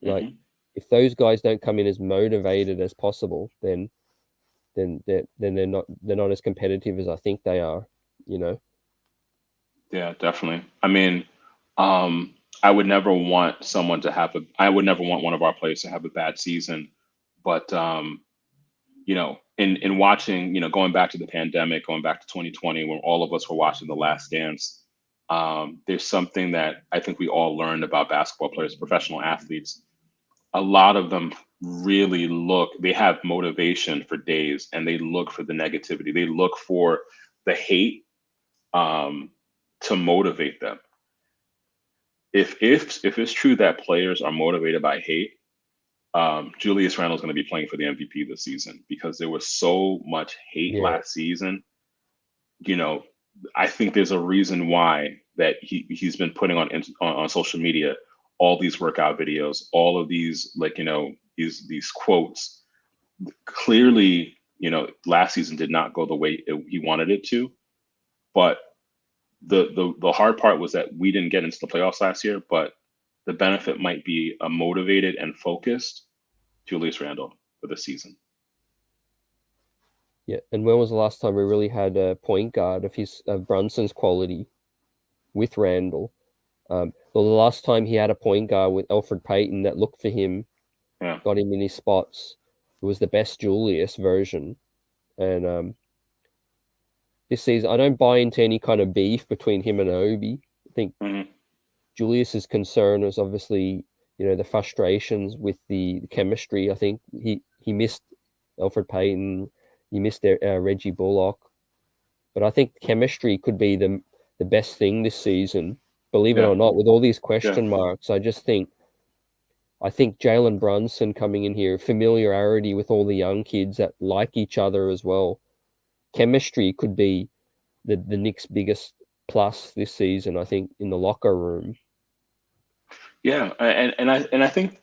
Like, if those guys don't come in as motivated as possible, then they're not as competitive as I think they are, Yeah, definitely. I mean, I would never want I would never want one of our players to have a bad season, but in watching, going back to the pandemic, going back to 2020, when all of us were watching The Last Dance, there's something that I think we all learned about basketball players, professional athletes. A lot of them really they have motivation for days, and they look for the negativity. They look for the hate to motivate them. If it's true that players are motivated by hate, Julius Randle is going to be playing for the MVP this season, because there was so much hate last season. I think there's a reason why that he's been putting on social media all these workout videos, all of these, like, these quotes. Clearly, last season did not go the way he wanted it to, but the hard part was that we didn't get into the playoffs last year. But the benefit might be a motivated and focused Julius Randle for the season. Yeah, and when was the last time we really had a point guard of Brunson's quality with Randle? Well, the last time he had a point guard with Elfrid Payton that looked for him, got him in his spots, it was the best Julius version. And this season, I don't buy into any kind of beef between him and Obi. I think Julius's concern was obviously, the frustrations with the chemistry. I think he missed Elfrid Payton, he missed Reggie Bullock, but I think chemistry could be the best thing this season. Believe it or not, with all these question marks, I think Jalen Brunson coming in here, familiarity with all the young kids that like each other as well. Chemistry could be the Knicks' biggest plus this season, I think, in the locker room. Yeah, and I think,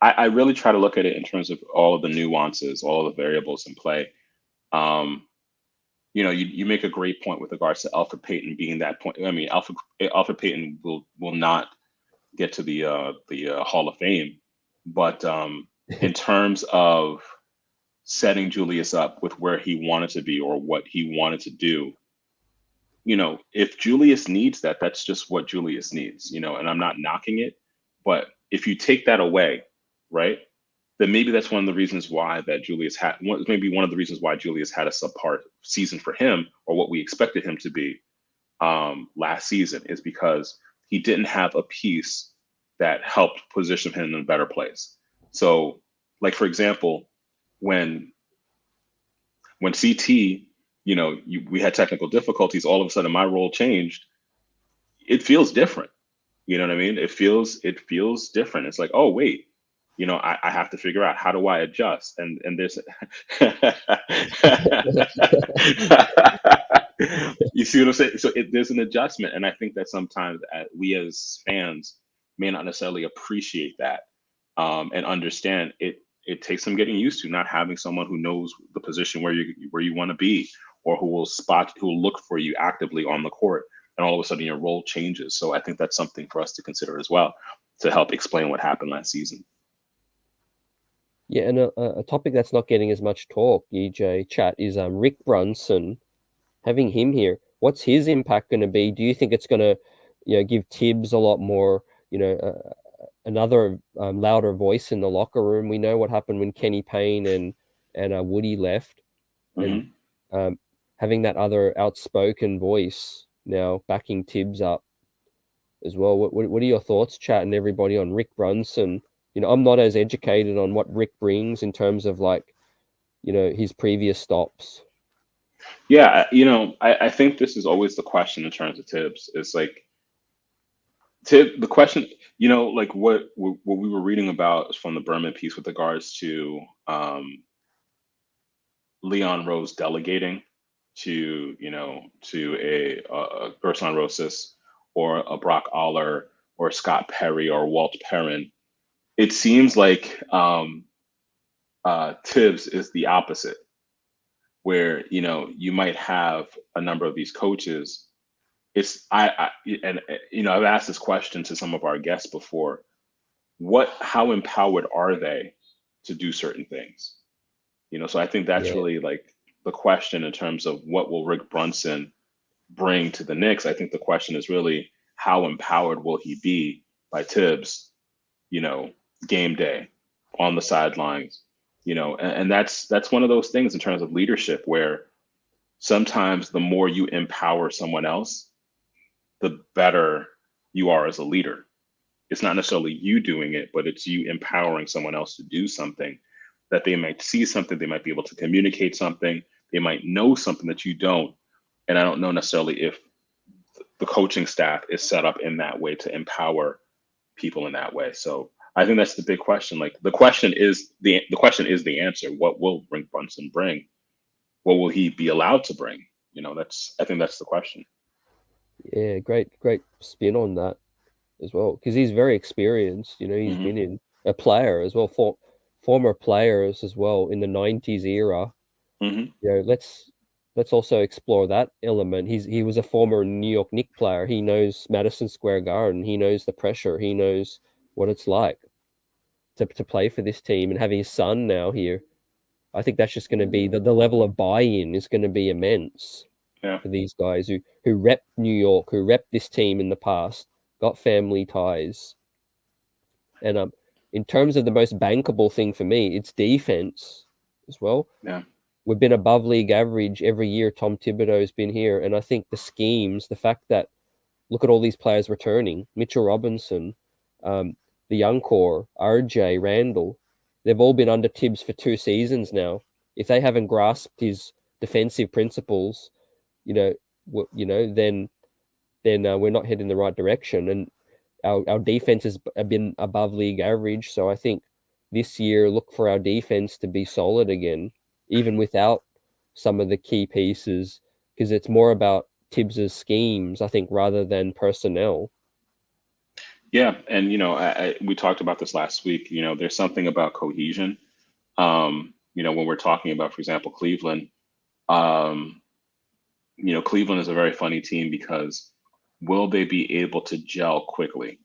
I really try to look at it in terms of all of the nuances, all of the variables in play. You make a great point with regards to Elfrid Payton being that point. I mean, Elfrid Payton will not get to the Hall of Fame, but in terms of setting Julius up with where he wanted to be or what he wanted to do, if Julius needs that, that's just what Julius needs. And I'm not knocking it, but if you take that away, right, then maybe that's one of the reasons why that Julius had, maybe one of the reasons why Julius had a subpar season for him, or what we expected him to be last season, is because he didn't have a piece that helped position him in a better place. So, like, for example, when CT, we had technical difficulties, all of a sudden my role changed. It feels different. You know what I mean? It feels different. It's like, oh, wait, I have to figure out, how do I adjust? And there's, you see what I'm saying? So there's an adjustment. And I think that sometimes we as fans may not necessarily appreciate that and understand it. It takes some getting used to, not having someone who knows the position where you want to be, or who will look for you actively on the court, and all of a sudden your role changes. So I think that's something for us to consider as well, to help explain what happened last season. Yeah, and a topic that's not getting as much talk, EJ chat, is Rick Brunson. Having him here, what's his impact going to be? Do you think it's going to, give Thibs a lot more, another louder voice in the locker room? We know what happened when Kenny Payne and and Woody left, Mhm. and having that other outspoken voice now backing Thibs up as well. What are your thoughts, chat, and everybody, on Rick Brunson? I'm not as educated on what Rick brings in terms of like, his previous stops. Yeah, I think this is always the question in terms of Tibbs. It's like the question, like what we were reading about from the Berman piece with regards to Leon Rose delegating to a Gerson Rosas or a Brock Aller or Scott Perry or Walt Perrin. It seems like Tibbs is the opposite, where you might have a number of these coaches. It's I and I've asked this question to some of our guests before. How empowered are they to do certain things? So I think that's Yeah, really like the question in terms of what will Rick Brunson bring to the Knicks. I think the question is really how empowered will he be by Tibbs, game day, on the sidelines, and that's one of those things in terms of leadership where sometimes the more you empower someone else, the better you are as a leader. It's not necessarily you doing it, but it's you empowering someone else to do something that they might see something, they might be able to communicate something, they might know something that you don't. And I don't know necessarily if the coaching staff is set up in that way to empower people in that way. So I think that's the big question. Like the question is the answer. What will Rick Brunson bring? What will he be allowed to bring? I think that's the question. yeah, great spin on that as well, because he's very experienced. He's Hmm. been in a player as well, for former players as well in the '90s era. Hmm. Let's also explore that element. He was a former New York Knicks player. He knows Madison Square Garden. He knows the pressure. He knows what it's like to play for this team, and having his son now here. I think that's just going to be the level of buy-in is going to be immense Yeah. for these guys who rep New York, who rep this team in the past, got family ties. And in terms of the most bankable thing for me, it's defense as well. Yeah. We've been above league average every year Tom Thibodeau's been here. And I think the schemes, the fact that look at all these players returning, Mitchell Robinson, the young core, RJ, Randle, they've all been under Tibbs for 2 seasons now. If they haven't grasped his defensive principles, then we're not heading in the right direction. And our defense has been above league average. So I think this year, look for our defense to be solid again, even without some of the key pieces, because it's more about Tibbs's schemes, I think, rather than personnel. Yeah. And, we talked about this last week. There's something about cohesion. When we're talking about, for example, Cleveland, um, Cleveland is a very funny team because will they be able to gel quickly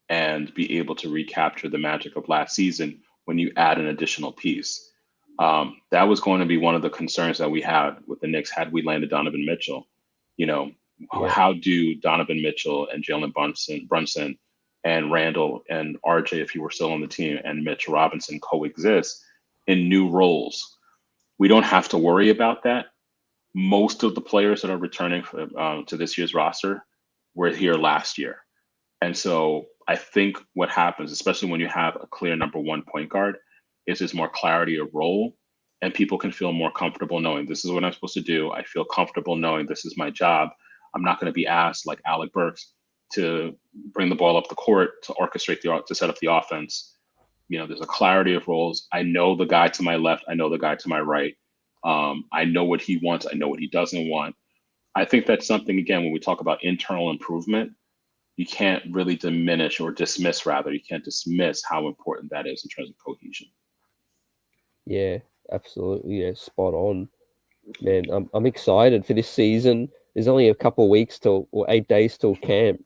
and be able to recapture the magic of last season when you add an additional piece? That was going to be one of the concerns that we had with the Knicks had we landed Donovan Mitchell. You know, Yeah. how do Donovan Mitchell and Jalen Brunson and Randall and RJ, if he were still on the team, and Mitch Robinson coexist in new roles? We don't have to worry about that. Most of the players that are returning to this year's roster were here last year. And so I think what happens, especially when you have a clear number one point guard, is there's more clarity of role and people can feel more comfortable knowing this is what I'm supposed to do. I feel comfortable knowing this is my job. I'm not going to be asked like Alec Burks to bring the ball up the court, to orchestrate to set up the offense. There's a clarity of roles. I know the guy to my left. I know the guy to my right. I know what he wants. I know what he doesn't want. I think that's something, again, when we talk about internal improvement, you can't really diminish or dismiss, rather, you can't dismiss how important that is in terms of cohesion. Yeah, absolutely. Yeah, spot on. Man, I'm excited for this season. There's only a couple of weeks or 8 days till camp,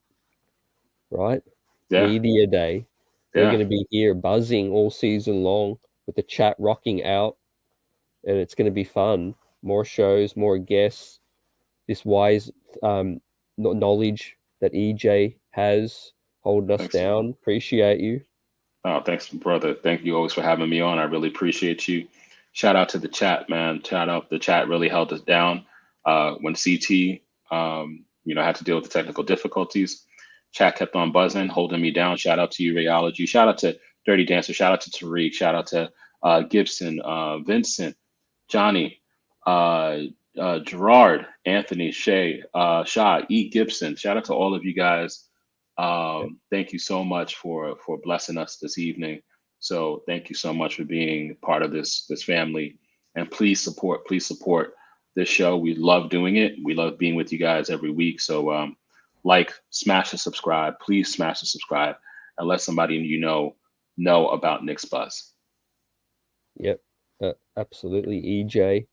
right? Yeah. Media day. We're Yeah. going to be here buzzing all season long with the chat rocking out, and it's going to be fun. More shows, more guests. This wise knowledge that EJ has holding us Thanks. down. Appreciate you. Oh, thanks, brother. Thank you always for having me on. I really appreciate you shout out to the chat, man. Shout out, the chat really held us down when CT, had to deal with the technical difficulties. Chat kept on buzzing, holding me down. Shout out to you, Rayology. Shout out to Dirty Dancer. Shout out to Tariq. Shout out to Gibson, Vincent, Johnny, Gerard, Anthony, Shay, Shah, E. Gibson. Shout out to all of you guys. Thank you so much for blessing us this evening. So thank you so much for being part of this family. And please support this show. We love doing it. We love being with you guys every week. So smash the subscribe. Please smash the subscribe and let somebody you know about Knicks Buzz. Yep, absolutely. EJ,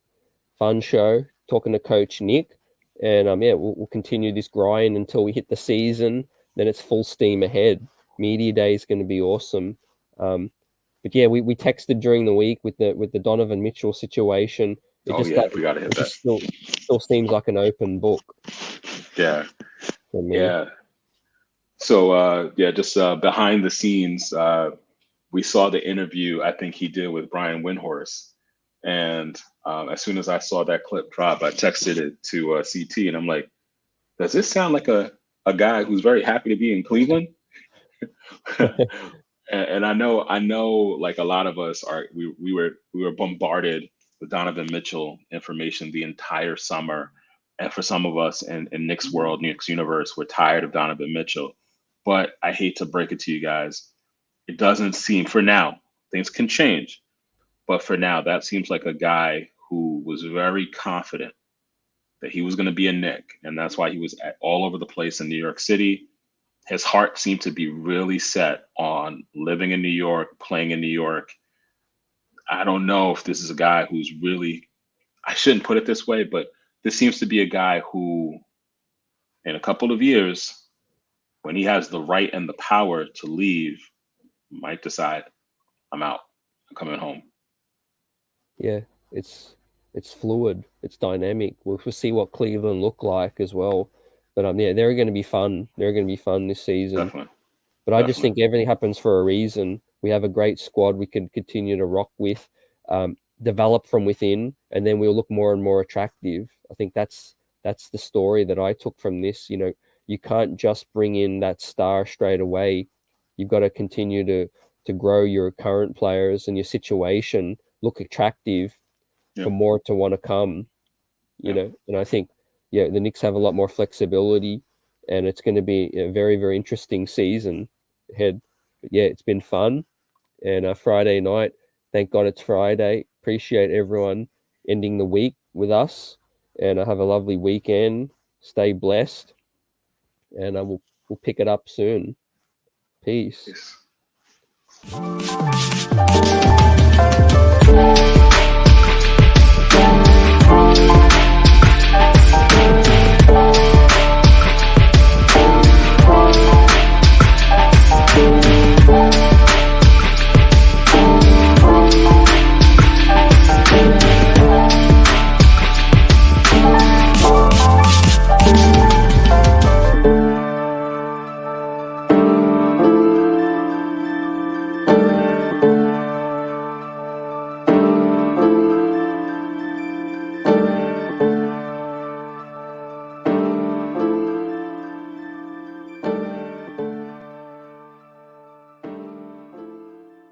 fun show. Talking to Coach Nick, and we'll continue this grind until we hit the season. Then it's full steam ahead. Media Day is going to be awesome. But yeah, we texted during the week with the Donovan Mitchell situation. We gotta hit that. Still seems like an open book. Yeah. Yeah. So just behind the scenes, we saw the interview I think he did with Brian Windhorst, and as soon as I saw that clip drop, I texted it to CT, and I'm like, does this sound like a guy who's very happy to be in Cleveland? and I know like a lot of us we were bombarded with Donovan Mitchell information the entire summer. And for some of us in Knicks world, Knicks universe, we're tired of Donovan Mitchell. But I hate to break it to you guys. It doesn't seem, for now, things can change. But for now, that seems like a guy who was very confident that he was going to be a Knick. And that's why he was all over the place in New York City. His heart seemed to be really set on living in New York, playing in New York. I don't know if this is a guy who's really, I shouldn't put it this way, but this seems to be a guy who, in a couple of years, when he has the right and the power to leave, might decide, I'm out, I'm coming home. Yeah, it's fluid, it's dynamic. We'll see what Cleveland look like as well. But they're going to be fun. They're going to be fun this season. Definitely. But I just think everything happens for a reason. We have a great squad we can continue to rock with, develop from within, and then we'll look more and more attractive. I think that's the story that I took from this. You can't just bring in that star straight away. You've got to continue to grow your current players and your situation, look attractive for more to want to come. And I think, the Knicks have a lot more flexibility, and it's going to be a very, very interesting season ahead. But it's been fun. And Friday night, thank God it's Friday. Appreciate everyone ending the week with us, and have a lovely weekend. Stay blessed, and we'll pick it up soon. Peace. Peace.